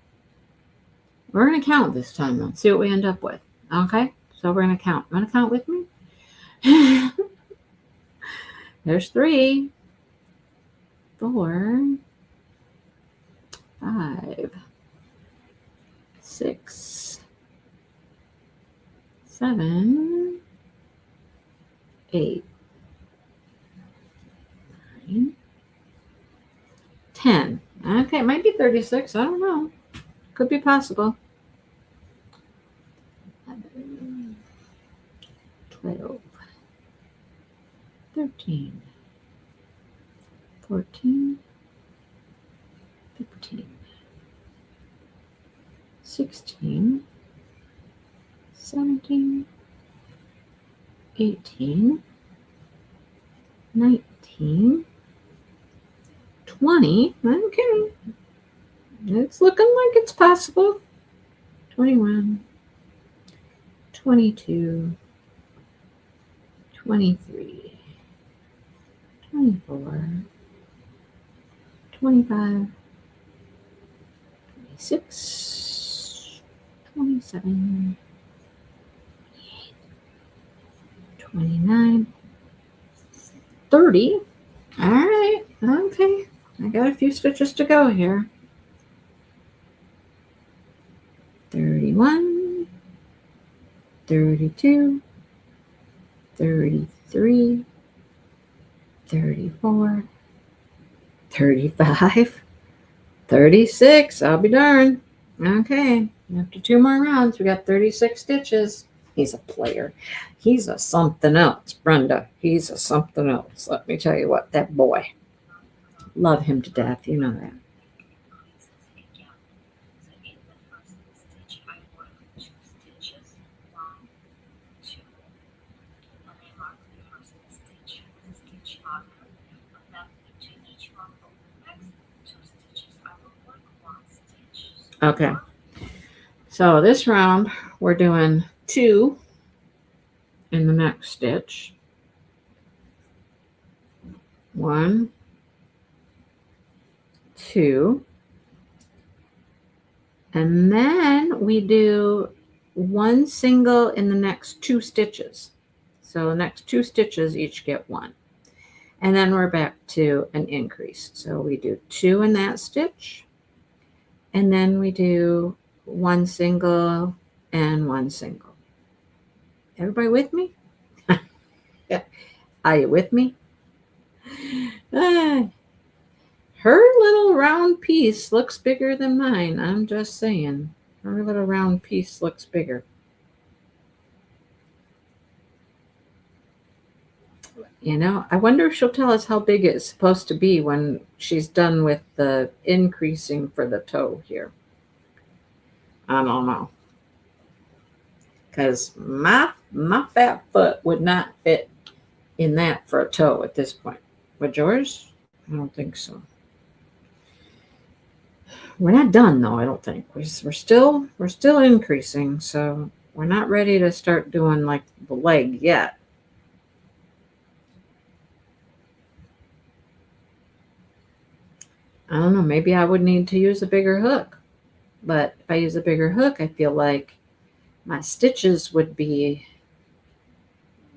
A: We're going to count this time, though. See what we end up with. Okay? So we're going to count. You want to count with me? There's 3, 4, 5, 6, 7, 8, 9, 10. Okay, it might be 36. I don't know. Could be possible. 11, 12, 13, 14, 15, 16, 17, 18, 19, 20. Okay. It's looking like it's possible. 21, 22, 23, 24, 25, 26, 27, 29, 30. All right. Okay. I got a few stitches to go here. 31, 32, 33, 34, 35, 36. I'll be darned. Okay. After 2 more rounds, we got 36 stitches. He's a player. He's a something else, Brenda. He's a something else. Let me tell you what, that boy. Love him to death. You know that. Okay. So this round, we're doing 2 in the next stitch. 1, 2. And then we do 1 single in the next 2 stitches. So the next 2 stitches each get 1. And then we're back to an increase. So we do 2 in that stitch. And then we do 1 single and 1 single. Everybody with me? Are you with me? Her little round piece looks bigger than mine. I'm just saying. Her little round piece looks bigger. You know, I wonder if she'll tell us how big it's supposed to be when she's done with the increasing for the toe here. I don't know. Because my fat foot would not fit in that for a toe at this point. Would yours? I don't think so. We're not done though, I don't think. We're still increasing, so we're not ready to start doing like the leg yet. I don't know, maybe I would need to use a bigger hook. But if I use a bigger hook, I feel like my stitches would be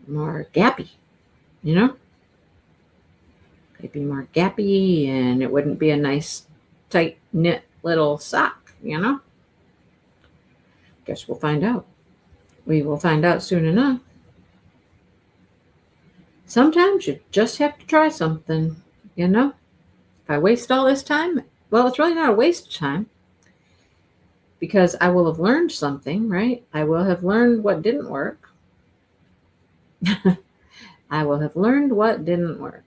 A: more gappy, you know? They'd be more gappy and it wouldn't be a nice tight knit little sock, you know? Guess we'll find out. We will find out soon enough. Sometimes you just have to try something, you know? If I waste all this time, well, it's really not a waste of time because I will have learned something, right? I will have learned what didn't work. I will have learned what didn't work.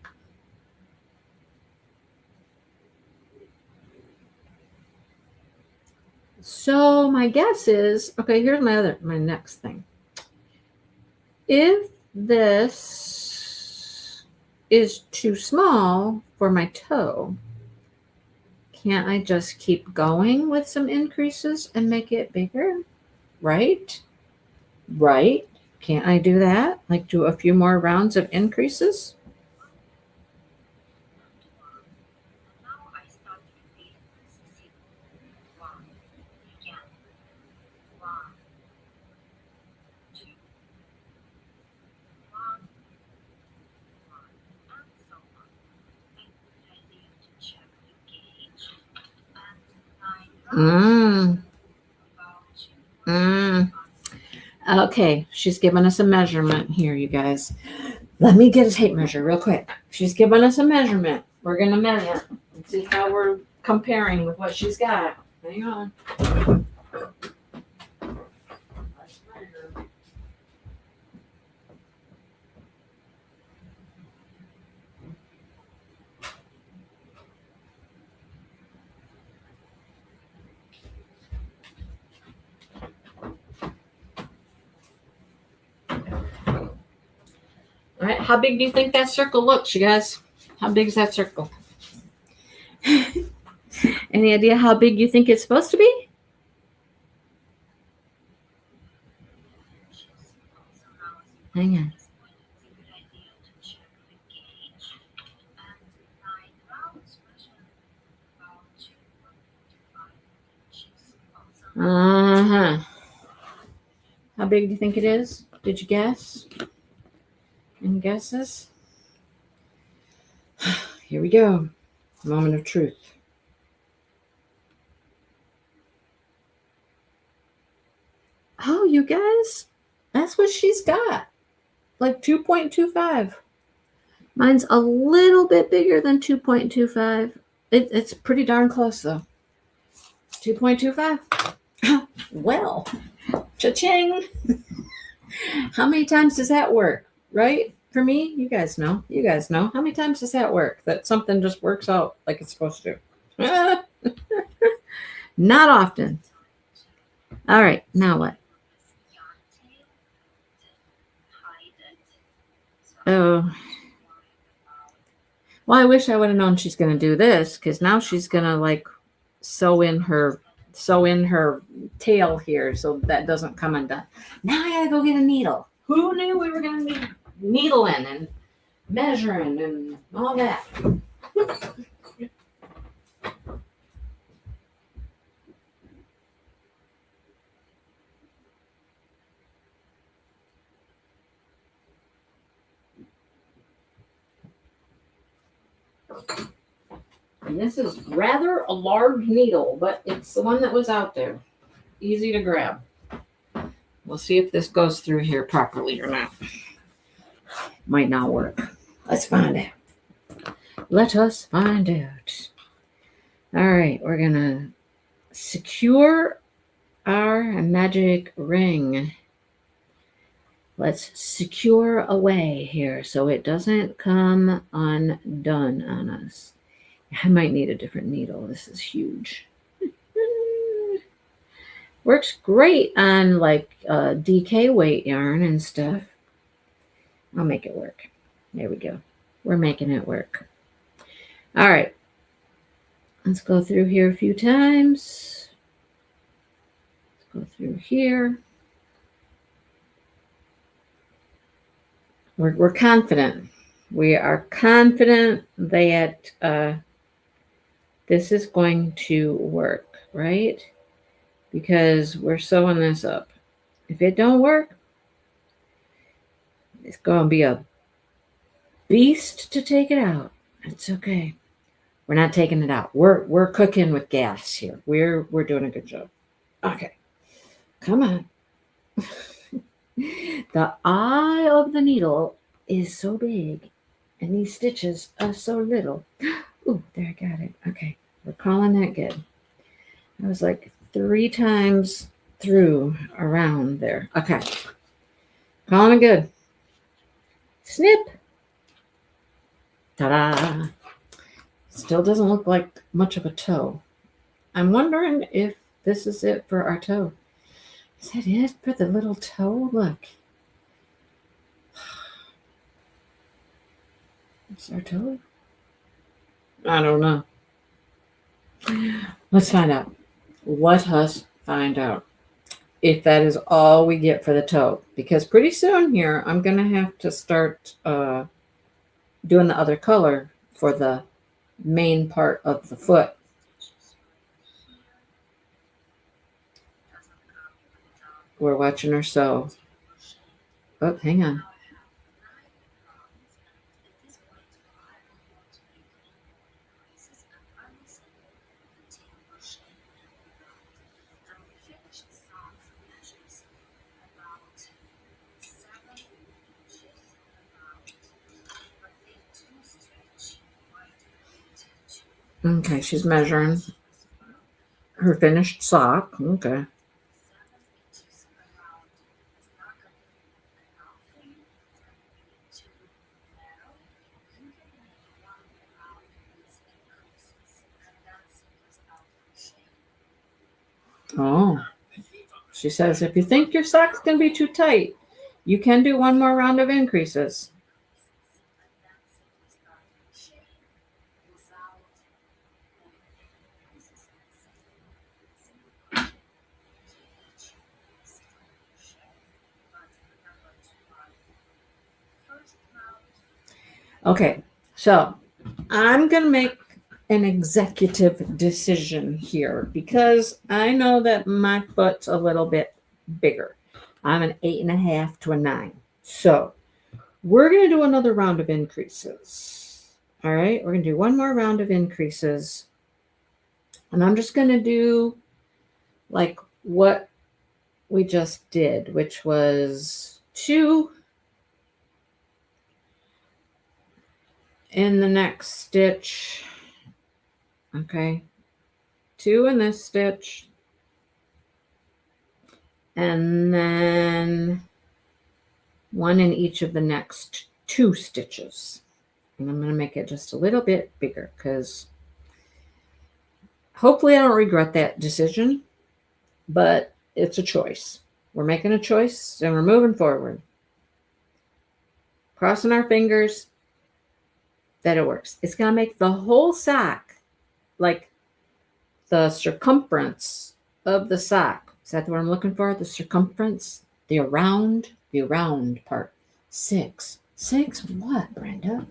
A: So my guess is, okay, here's my next thing. If this is too small for my toe, can't I just keep going with some increases and make it bigger? Right? Right? Can't I do that? Like do a few more rounds of increases? Mm. Mm. Okay, she's giving us a measurement here, you guys. Let me get a tape measure real quick. She's giving us a measurement. We're going to measure and see how we're comparing with what she's got. Hang on. Let's measure. All right, how big do you think that circle looks, you guys? How big is that circle? Any idea how big you think it's supposed to be? Hang on. Uh-huh. How big do you think it is? Did you guess? Any guesses? Here we go. Moment of truth. Oh, you guys, that's what she's got. Like 2.25. Mine's a little bit bigger than 2.25. It's pretty darn close, though. 2.25. Well, cha-ching. How many times does that work, right? For me, you guys know. You guys know. How many times does that work? That something just works out like it's supposed to. Not often. All right, now what? Oh. Well, I wish I would have known she's going to do this because now she's going to like sew in her tail here so that doesn't come undone. Now I got to go get a needle. Who knew we were going to need needling and measuring and all that? And this is rather a large needle, but it's the one that was out there. Easy to grab. We'll see if this goes through here properly or not. Might not work. Let's find out. Let us find out. All right, we're going to secure our magic ring. Let's secure away here so it doesn't come undone on us. I might need a different needle. This is huge. Works great on like DK weight yarn and stuff. I'll make it work. There we go. We're making it work. All right. Let's go through here a few times. Let's go through here. We're confident. We are confident that this is going to work, right? Because we're sewing this up. If it don't work, it's going to be a beast to take it out. It's okay. We're not taking it out. We're cooking with gas here. We're doing a good job. Okay. Come on. The eye of the needle is so big and these stitches are so little. Ooh, there, I got it. Okay. We're calling that good. I was like 3 times through around there. Okay. Calling it good. Snip. Ta-da. Still doesn't look like much of a toe. I'm wondering if this is it for our toe. Is that it for the little toe? Look. It's our toe? I don't know. Let's find out. Let us find out if that is all we get for the toe. Because pretty soon here, I'm going to have to start doing the other color for the main part of the foot. We're watching her sew. Oh, hang on. Okay, she's measuring her finished sock. Okay. Oh, she says if you think your sock's going to be too tight, you can do one more round of increases. Okay, so I'm going to make an executive decision here because I know that my foot's a little bit bigger. I'm an 8.5 to a 9. So we're going to do another round of increases. All right, we're going to do one more round of increases. And I'm just going to do like what we just did, which was 2 in the next stitch. Okay, 2 in this stitch. And then 1 in each of the next 2 stitches. And I'm going to make it just a little bit bigger because hopefully I don't regret that decision, but it's a choice. We're making a choice and we're moving forward. Crossing our fingers that it works. It's going to make the whole sock, like the circumference of the sock. Is that the word I'm looking for? The circumference? The around part. 6. 6 what, Brenda?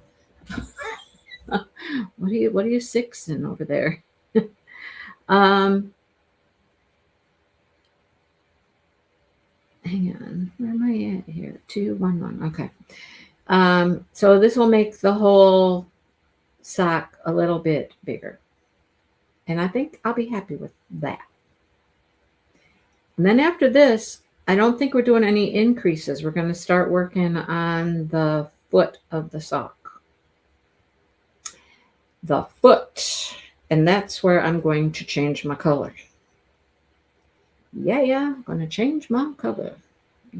A: What are you sixing over there? Hang on. Where am I at here? 2, 1, 1. Okay. So this will make the whole sock a little bit bigger. And I think I'll be happy with that. And then after this, I don't think we're doing any increases. We're going to start working on the foot of the sock. The foot. And that's where I'm going to change my color. Yeah, I'm going to change my color.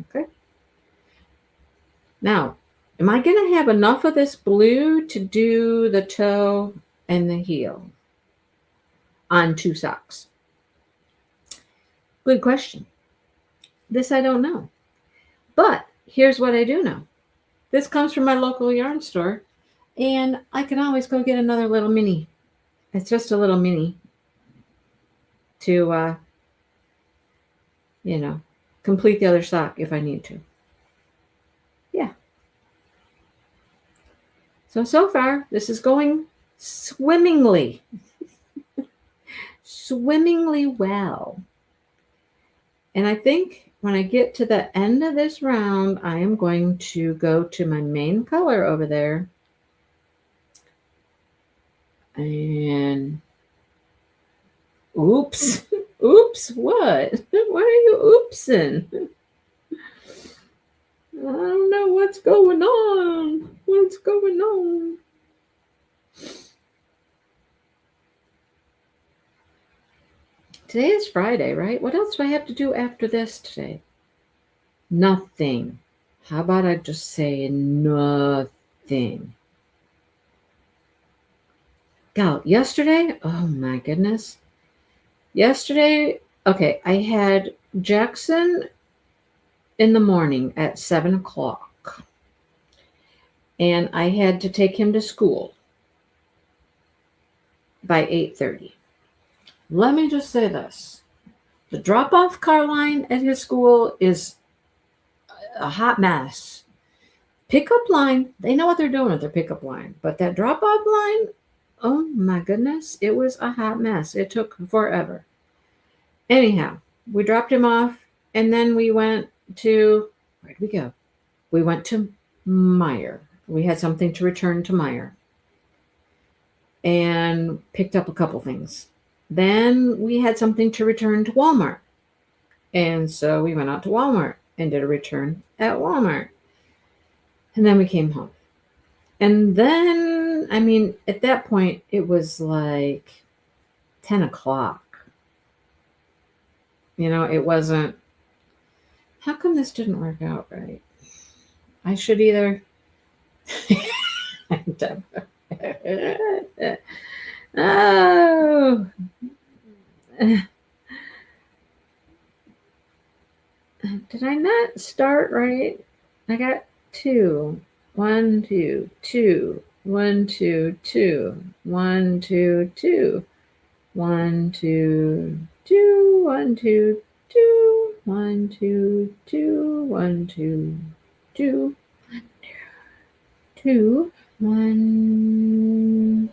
A: Okay. Now, am I going to have enough of this blue to do the toe and the heel on 2 socks? Good question. This I don't know. But here's what I do know. This comes from my local yarn store, and I can always go get another little mini. It's just a little mini to, complete the other sock if I need to. Yeah. So far, this is going swimmingly. Swimmingly well. And I think when I get to the end of this round, I am going to go to my main color over there. And oops, oops, what? What are you oopsing? I don't know what's going on. What's going on? Today is Friday, right? What else do I have to do after this today? Nothing. How about I just say nothing? Go. Yesterday, oh my goodness. Yesterday, okay, I had Jackson in the morning at 7:00. And I had to take him to school by 8:30. Let me just say this. The drop-off car line at his school is a hot mess. Pickup line, they know what they're doing with their pickup line. But that drop-off line, oh my goodness, it was a hot mess. It took forever. Anyhow, we dropped him off, and then we went to, where'd we go? We went to Meijer. We had something to return to Meijer and picked up a couple things. Then we had something to return to Walmart. And so we went out to Walmart and did a return at Walmart. And then we came home. And then, I mean, at that point, it was like 10 o'clock. You know, it wasn't, how come this didn't work out right? I should either, oh, did I not start right? I got 2. 1, 2, 2. 1, 2, 2. 1, 2, 2. 1, 2, 2. 1, 2, 2. 1, 2, 2. 1, 2, 2. 2. 1,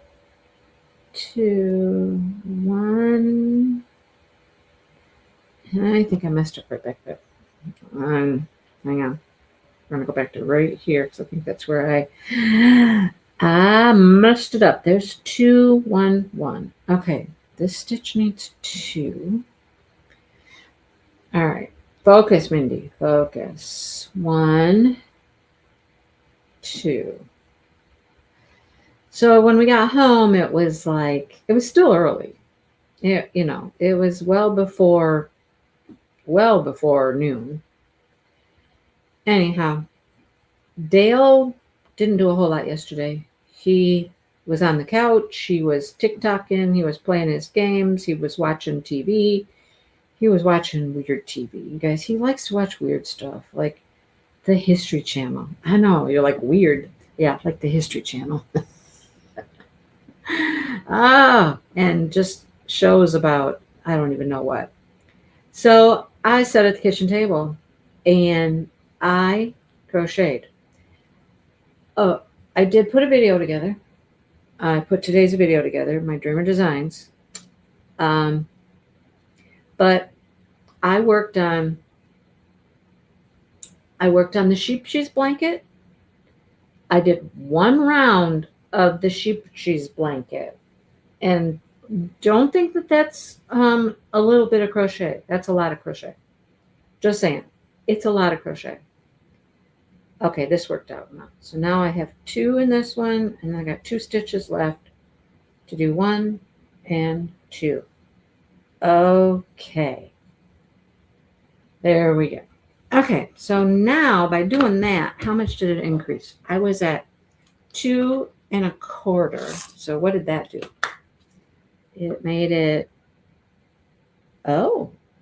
A: 2, 1. I think I messed up right back there. Hang on. We're gonna go back to right here because I think that's where I messed it up. There's 2, 1, 1. Okay, this stitch needs 2. All right, focus, Mindy. Focus. 1, 2. So when we got home, it was still early. It was well before noon. Anyhow, Dale didn't do a whole lot yesterday. He was on the couch. He was TikToking. He was playing his games. He was watching TV. He was watching weird TV. You guys, he likes to watch weird stuff, like the History Channel. I know, you're like, weird. Yeah, like the History Channel. And just shows about, I don't even know what. So I sat at the kitchen table and I crocheted. I did put a video together. I put today's video together, my Dreamer Designs. But I worked on the sheep cheese blanket. I did 1 round of the sheep cheese blanket. And don't think that that's a little bit of crochet. That's a lot of crochet. Just saying. It's a lot of crochet. Okay, this worked out now. So now I have 2 in this one, and I got 2 stitches left to do 1 and 2. Okay. There we go. Okay, so now by doing that, how much did it increase? I was at 2 1/4. So what did that do? It made it,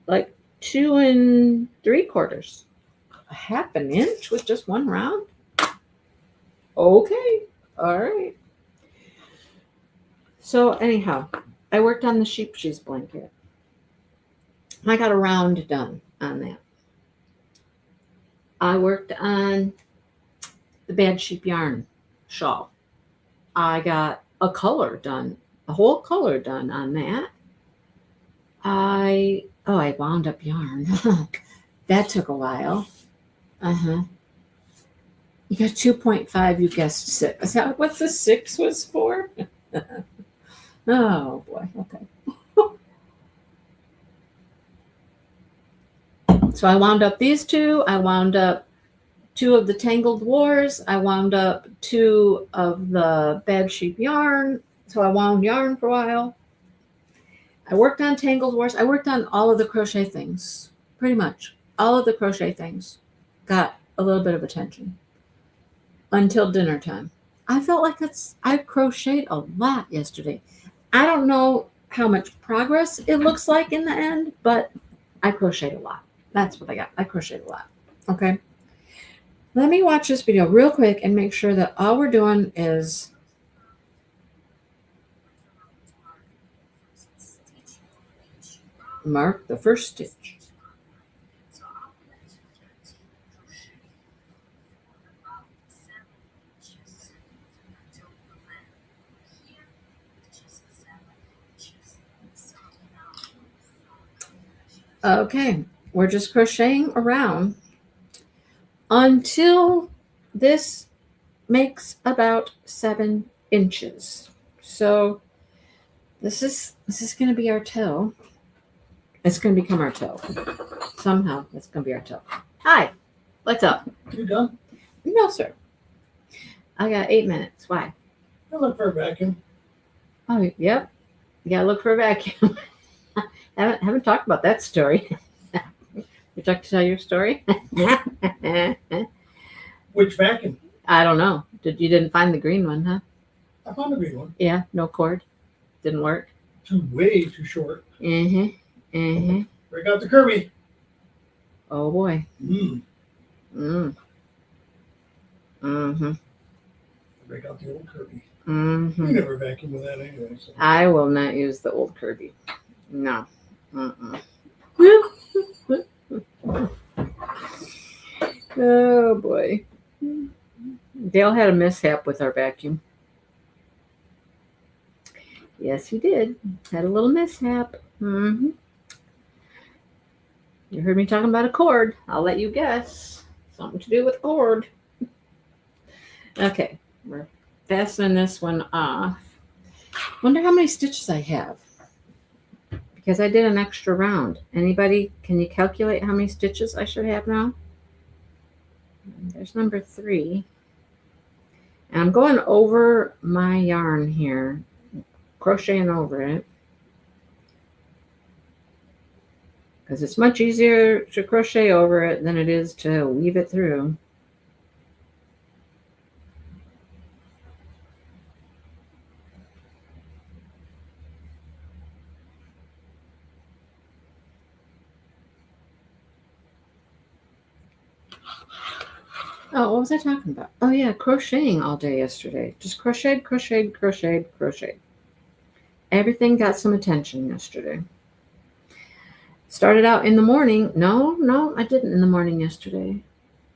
A: like 2 3/4. A 1/2 inch with just 1 round? Okay, all right. So anyhow, I worked on the sheep cheese blanket. I got a round done on that. I worked on the Bad Sheep Yarn shawl. I got a color done, a whole color done on that. I wound up yarn. That took a while. Uh-huh. You got 2.5, you guessed 6. Is that what the 6 was for? Oh boy, okay. So I wound up these two. I wound up 2 of the Tangled Wars. I wound up 2 of the Bad Sheep yarn. So I wound yarn for a while. I worked on Tangled Wars. I worked on all of the crochet things, pretty much. All of the crochet things got a little bit of attention until dinner time. I felt like I crocheted a lot yesterday. I don't know how much progress it looks like in the end, but I crocheted a lot. That's what I got. I crocheted a lot. Okay. Let me watch this video real quick and make sure that all we're doing is mark the first stitch. Okay, we're just crocheting around until this makes about 7 inches. So this is going to be our toe. It's going to become our toe. Somehow it's going to be our toe. Hi, what's up?
B: You done?
A: No, sir. I got 8 minutes. Why?
B: I look for a vacuum.
A: Oh, yep. You got to look for a vacuum. haven't talked about that story. Would you like to tell your story?
B: Which vacuum?
A: I don't know. You didn't find the green one, huh?
B: I found a green one.
A: Yeah, no cord. Didn't work.
B: Way too short.
A: Mm-hmm. Mm-hmm.
B: Break out the Kirby.
A: Oh boy.
B: Mm.
A: Mm-hmm.
B: Break out the old Kirby.
A: Mm-hmm.
B: You never vacuum with that anyway. So.
A: I will not use the old Kirby. No. Oh boy. Dale had a mishap with our vacuum. Yes, he did. Had a little mishap. Mm-hmm. You heard me talking about a cord. I'll let you guess. Something to do with cord. Okay, we're fastening this one off. Wonder how many stitches I have. Because I did an extra round. Anybody, can you calculate how many stitches I should have now? There's number 3. And I'm going over my yarn here. Crocheting over it. Because it's much easier to crochet over it than it is to weave it through. Oh, what was I talking about? Oh yeah, crocheting all day yesterday. Just crocheted. Everything got some attention yesterday. Started out in the morning. No, I didn't in the morning yesterday.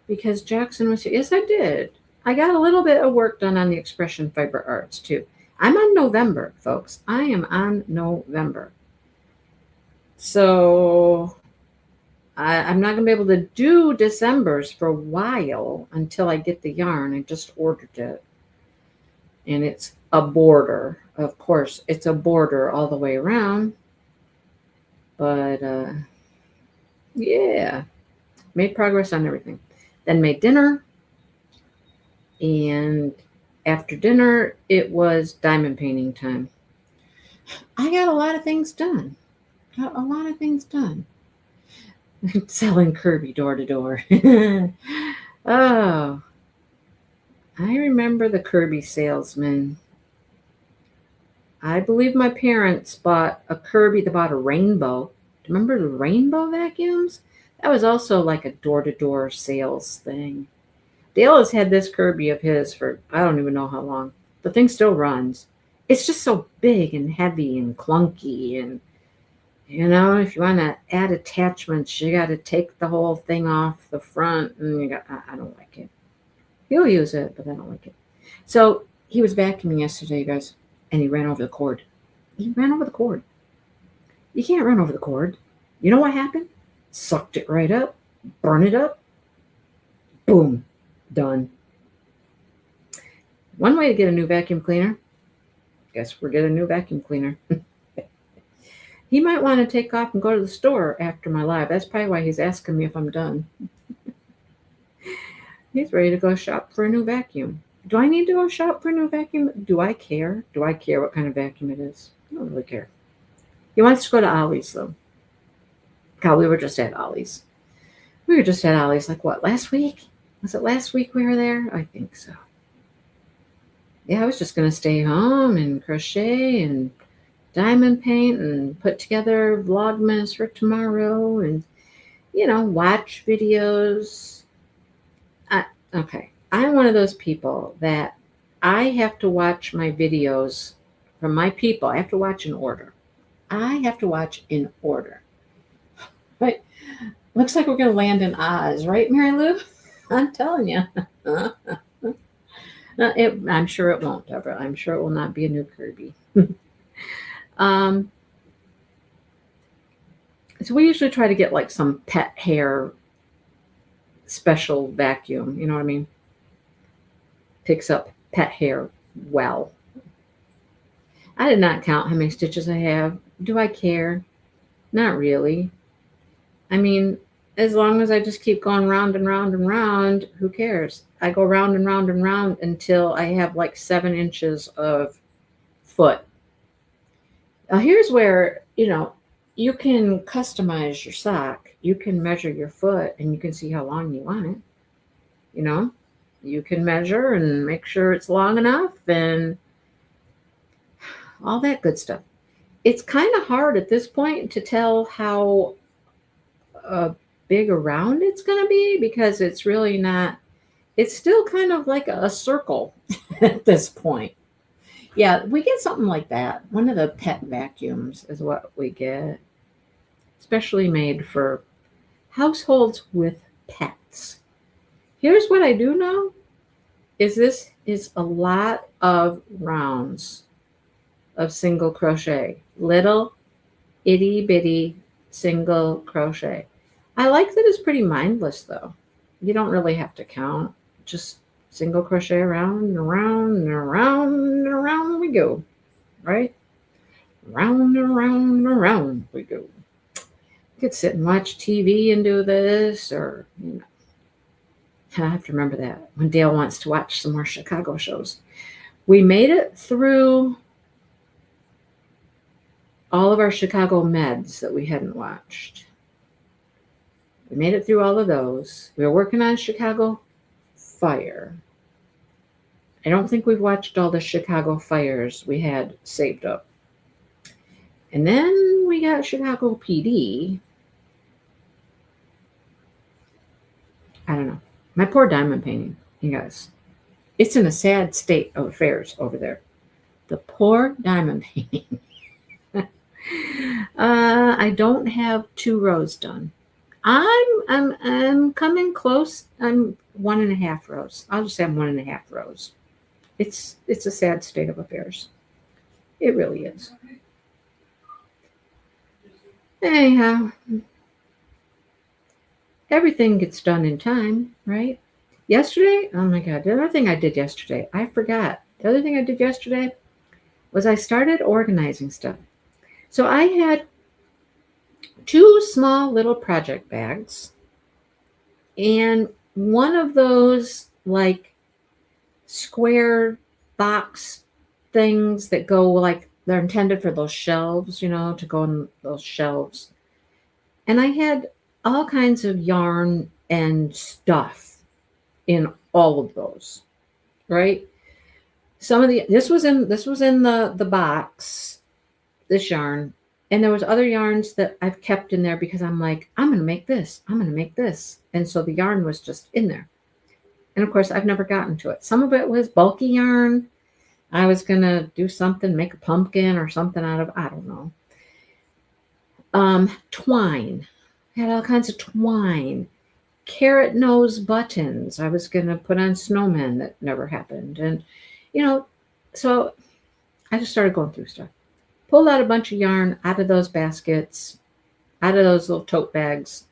A: Because Jackson was here. Yes, I did. I got a little bit of work done on the Expression Fiber Arts too. I'm on November, folks. I am on November. So I'm not going to be able to do December's for a while until I get the yarn. I just ordered it. And it's a border. Of course, it's a border all the way around. But, yeah. Made progress on everything. Then made dinner. And after dinner, it was diamond painting time. I got a lot of things done. Selling Kirby door to door. Oh, I remember the Kirby salesman. I believe my parents bought a Kirby that bought a rainbow. Remember the rainbow vacuums? That was also like a door-to-door sales thing. Dale has had this Kirby of his for I don't even know how long. The thing still runs. It's just so big and heavy and clunky. And, you know, if you want to add attachments, you got to take the whole thing off the front. And I don't like it. He'll use it, but I don't like it. So he was vacuuming yesterday, you guys, and he ran over the cord. You can't run over the cord. You know what happened? Sucked it right up, burn it up, boom, done. One way to get a new vacuum cleaner, guess we'll get a new vacuum cleaner. He might want to take off and go to the store after my live. That's probably why he's asking me if I'm done. He's ready to go shop for a new vacuum. Do I need to go shop for a new vacuum? Do I care? Do I care what kind of vacuum it is? I don't really care. He wants to go to Ollie's, though. God, we were just at Ollie's. We were just at Ollie's, like what, last week? Was it last week we were there? I think so. Yeah, I was just going to stay home and crochet and diamond paint and put together Vlogmas for tomorrow and, watch videos. Okay. I'm one of those people that I have to watch my videos from my people. I have to watch in order. Right? Looks like we're going to land in Oz, right, Mary Lou? I'm telling you. I'm sure it won't, Deborah. I'm sure it will not be a new Kirby. So we usually try to get like some pet hair special vacuum. You know what I mean? Picks up pet hair well. I did not count how many stitches I have. Do I care? Not really. I mean, as long as I just keep going round and round and round, who cares? I go round and round and round until I have like 7 inches of foot. Now here's where, you can customize your sock. You can measure your foot and you can see how long you want it. You can measure and make sure it's long enough and all that good stuff. It's kind of hard at this point to tell how big around it's going to be because it's really not, it's still kind of like a circle at this point. Yeah, we get something like that. One of the pet vacuums is what we get, especially made for households with pets. Here's what I do know is this is a lot of rounds of single crochet, little itty bitty single crochet. I like that it's pretty mindless though. You don't really have to count, just single crochet around and around and around and around we go, right? Round and around and around we go. You could sit and watch TV and do this, or, I have to remember that when Dale wants to watch some more Chicago shows. We made it through all of our Chicago meds that we hadn't watched. We made it through all of those. We were working on Chicago Fire. I don't think we've watched all the Chicago Fires we had saved up. And then we got Chicago PD. I don't know. My poor diamond painting, you guys. It's in a sad state of affairs over there. The poor diamond painting. I don't have 2 rows done. I'm coming close. I'm 1.5 rows. I'll just say I'm 1.5 rows. It's a sad state of affairs. It really is. Anyhow, everything gets done in time, right? Yesterday, oh my God, the other thing I did yesterday, I forgot. The other thing I did yesterday was I started organizing stuff. So I had 2 small little project bags and one of those like square box things that go like they're intended for those shelves, to go on those shelves. And I had all kinds of yarn and stuff in all of those, right? This was in the box, this yarn. And there was other yarns that I've kept in there because I'm like, I'm going to make this. I'm going to make this. And so the yarn was just in there. And of course, I've never gotten to it. Some of it was bulky yarn. I was going to do something, make a pumpkin or something out of, I don't know. Twine. I had all kinds of twine. Carrot nose buttons. I was going to put on snowmen that never happened. And, so I just started going through stuff. Pulled out a bunch of yarn out of those baskets, out of those little tote bags.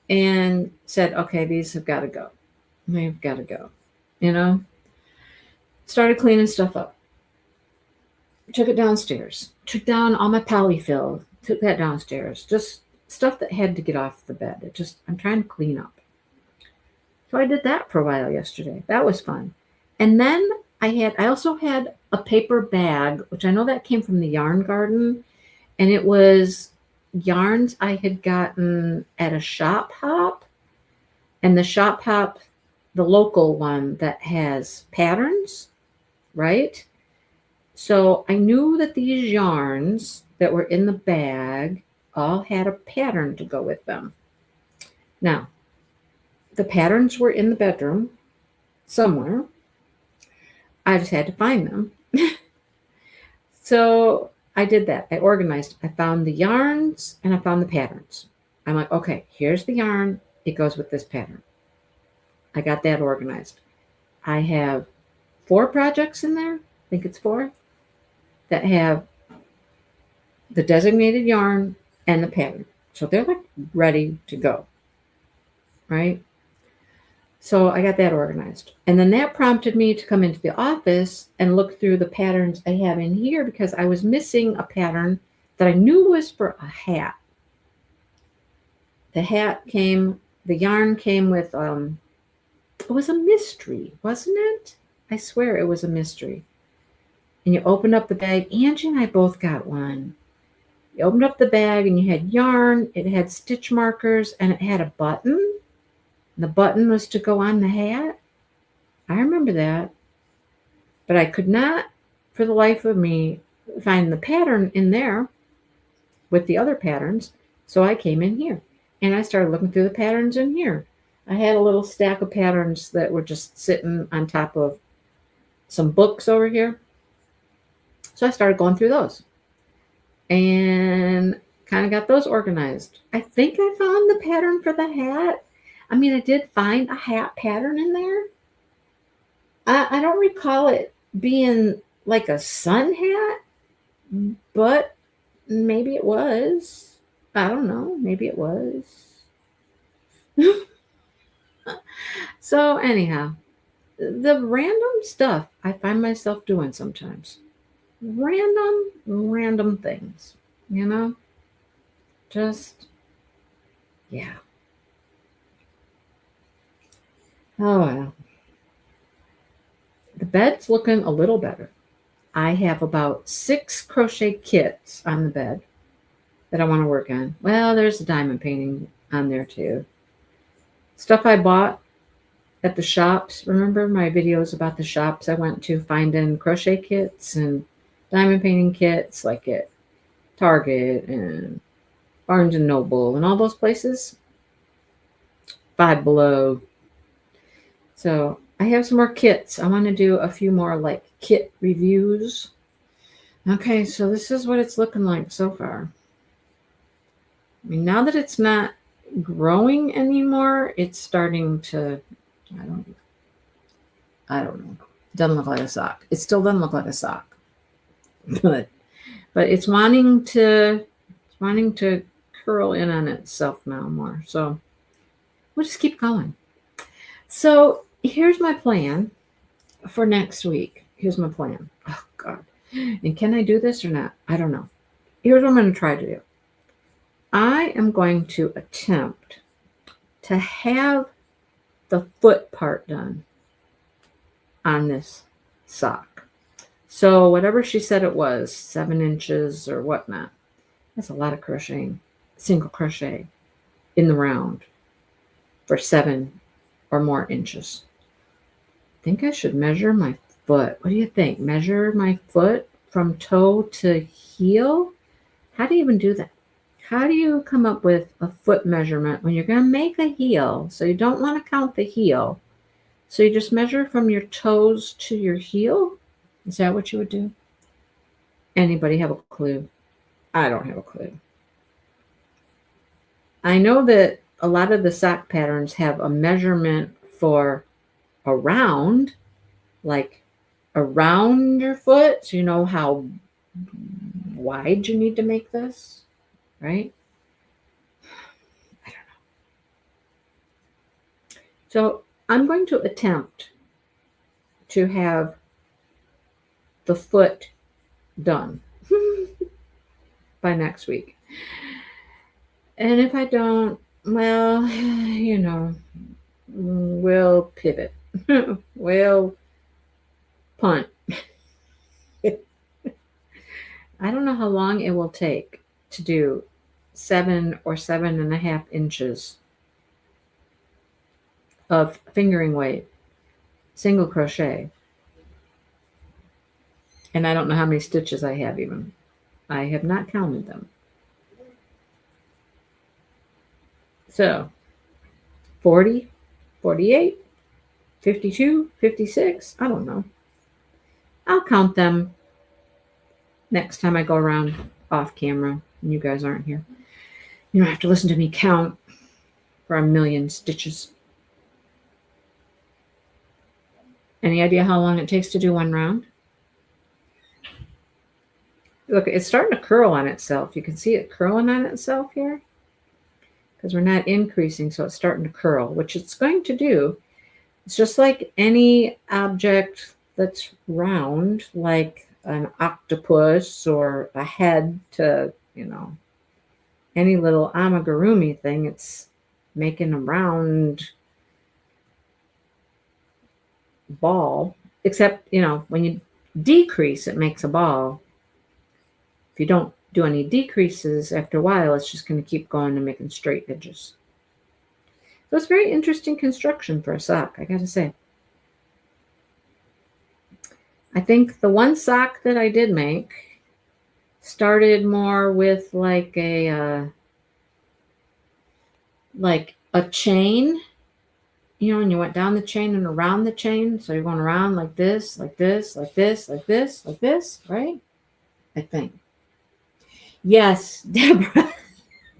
A: and said, okay, these have got to go. They've got to go. Started cleaning stuff up. Took it downstairs. Took down all my polyfill. Took that downstairs. Just stuff that had to get off the bed. I'm trying to clean up. So I did that for a while yesterday. That was fun. And then I also had a paper bag, which I know that came from the yarn garden, and it was yarns I had gotten at a shop hop, and the shop hop, the local one that has patterns, right? So I knew that these yarns that were in the bag all had a pattern to go with them. Now, the patterns were in the bedroom somewhere. I just had to find them. So I did that. I organized. I found the yarns and I found the patterns. I'm like, okay, here's the yarn. It goes with this pattern. I got that organized. I have 4 projects in there. I think it's 4 that have the designated yarn and the pattern. So they're like ready to go. Right? So I got that organized. And then that prompted me to come into the office and look through the patterns I have in here because I was missing a pattern that I knew was for a hat. The yarn came with, it was a mystery, wasn't it? I swear it was a mystery. And you opened up the bag. Angie and I both got one. You opened up the bag and you had yarn. It had stitch markers and it had a button. The button was to go on the hat. I remember that. But I could not, for the life of me, find the pattern in there with the other patterns. So I came in here and I started looking through the patterns in here. I had a little stack of patterns that were just sitting on top of some books over here. So I started going through those and kind of got those organized. I think I found the pattern for the hat. I mean, I did find a hat pattern in there. I don't recall it being like a sun hat, but maybe it was. I don't know. Maybe it was. So anyhow, the random stuff I find myself doing sometimes. Random things, Just, yeah. Oh, well. The bed's looking a little better. I have about 6 crochet kits on the bed that I want to work on. Well, there's a diamond painting on there too. Stuff I bought at the shops. Remember my videos about the shops I went to finding crochet kits and diamond painting kits like at Target and Barnes and Noble and all those places? Five Below. So I have some more kits. I want to do a few more like kit reviews. Okay, so this is what it's looking like so far. I mean, now that it's not growing anymore, it's starting to, I don't know. It doesn't look like a sock. It still doesn't look like a sock. But it's wanting to curl in on itself now more. So we'll just keep going. So here's my plan for next week. Here's my plan. Oh, God. And can I do this or not? I don't know. Here's what I'm going to try to do. I am going to attempt to have the foot part done on this sock. So whatever she said it was, 7 inches or whatnot. That's a lot of crocheting, single crochet in the round for 7 or more inches. I think I should measure my foot. What do you think? Measure my foot from toe to heel? How do you even do that? How do you come up with a foot measurement when you're going to make a heel? So you don't want to count the heel. So you just measure from your toes to your heel? Is that what you would do? Anybody have a clue? I don't have a clue. I know that a lot of the sock patterns have a measurement for around, like around your foot. So you know how wide you need to make this, right? I don't know. So I'm going to attempt to have the foot done by next week. And if I don't, well, we'll pivot. We'll punt. I don't know how long it will take to do 7 or 7.5 inches of fingering weight, single crochet. And I don't know how many stitches I have even. I have not counted them. So 40, 48, 52, 56, I don't know. I'll count them next time I go around off camera and you guys aren't here. You don't have to listen to me count for a million stitches. Any idea how long it takes to do one round? Look, it's starting to curl on itself. You can see it curling on itself here because we're not increasing, so it's starting to curl, which it's going to do. It's just like any object that's round, like an octopus or a head to, any little amigurumi thing. It's making a round ball, except, when you decrease, it makes a ball. If you don't do any decreases, after a while, it's just going to keep going and making straight edges. So it's very interesting construction for a sock, I got to say. I think the one sock that I did make started more with like a chain, and you went down the chain and around the chain. So you're going around like this, like this, like this, like this, like this, right? I think. Yes, Deborah.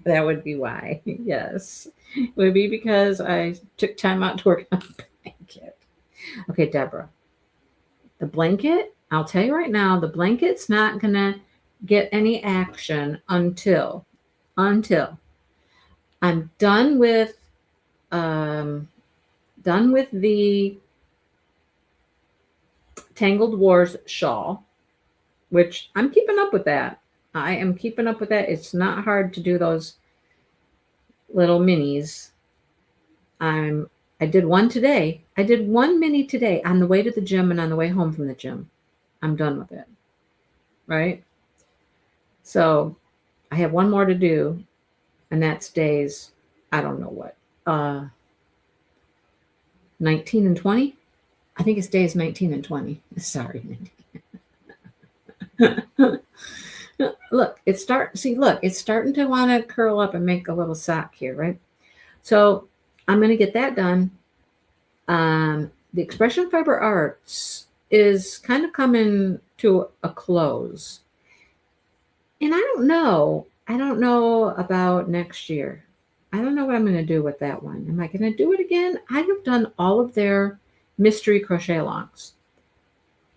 A: That would be why. Yes. It would be because I took time out to work on the blanket. Okay, Deborah. The blanket, I'll tell you right now, the blanket's not going to get any action until I'm done with the Tangled Wars shawl, which I'm keeping up with that. I am keeping up with that. It's not hard to do those little minis. I did one today. I did one mini today on the way to the gym and on the way home from the gym. I'm done with it. Right? So I have one more to do, and that's days, I don't know what, 19 and 20. I think it's days 19 and 20. Sorry, Mindy. Look, it's starting to want to curl up and make a little sock here, right? So I'm going to get that done. The Expression Fiber Arts is kind of coming to a close. And I don't know about next year. I don't know what I'm going to do with that one. Am I going to do it again? I have done all of their mystery crochet-alongs.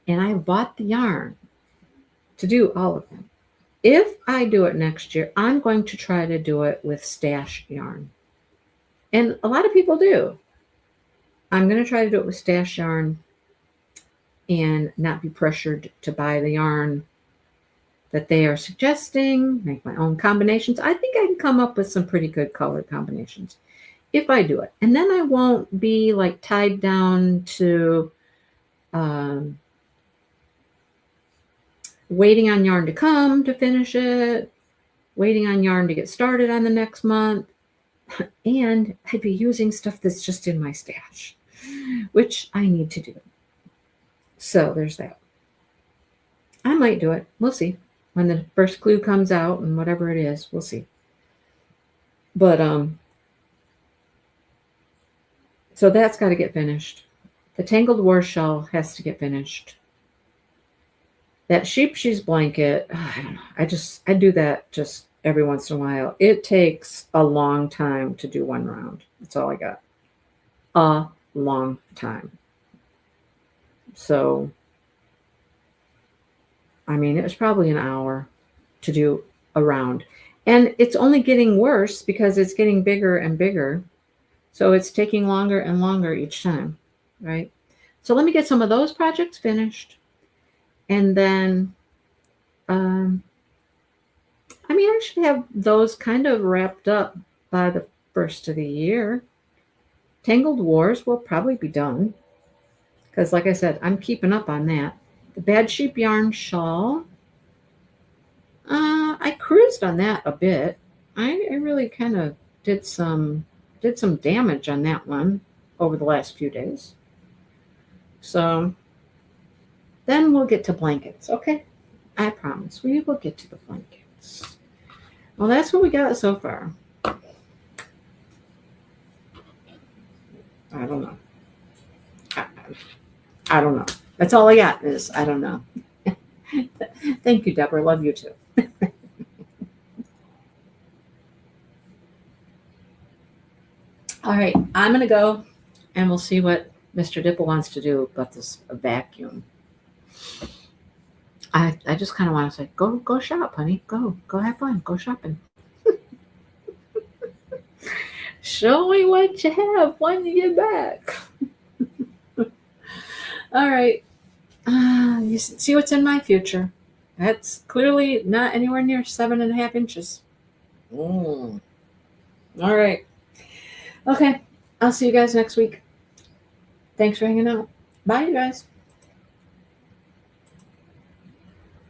A: And I bought the yarn to do all of them. If I do it next year, I'm going to try to do it with stash yarn. And a lot of people do. I'm going to try to do it with stash yarn and not be pressured to buy the yarn that they are suggesting, make my own combinations. I think I can come up with some pretty good color combinations if I do it. And then I won't be like tied down to waiting on yarn to come to finish it, waiting on yarn to get started on the next month. And I'd be using stuff that's just in my stash, which I need to do. So there's that. I might do it. We'll see. When the first clue comes out and whatever it is, we'll see. But so that's got to get finished. The Tangled War shawl has to get finished. That sheepshees blanket, I don't know. I do that just every once in a while. It takes a long time to do one round. That's all I got. A long time. So, I mean, it was probably an hour to do a round. And it's only getting worse because it's getting bigger and bigger. So it's taking longer and longer each time, right? So let me get some of those projects finished. And then, I should have those kind of wrapped up by the first of the year. Tangled Wars will probably be done because, like I said, I'm keeping up on that. The Bad Sheep Yarn Shawl, I cruised on that a bit. I really kind of did some damage on that one over the last few days. So then we'll get to blankets, okay? I promise we will get to the blankets. Well, that's what we got so far. I don't know. I don't know. That's all I got is I don't know. Thank you, Deborah. Love you too. All right, I'm gonna go and we'll see what Mr. Dipple wants to do about this vacuum. I just kind of want to say, go shop, honey. Go have fun. Go shopping. Show me what you have when you get back. All right. You see what's in my future. That's clearly not anywhere near 7.5 inches. All right. Okay. I'll see you guys next week. Thanks for hanging out. Bye, you guys.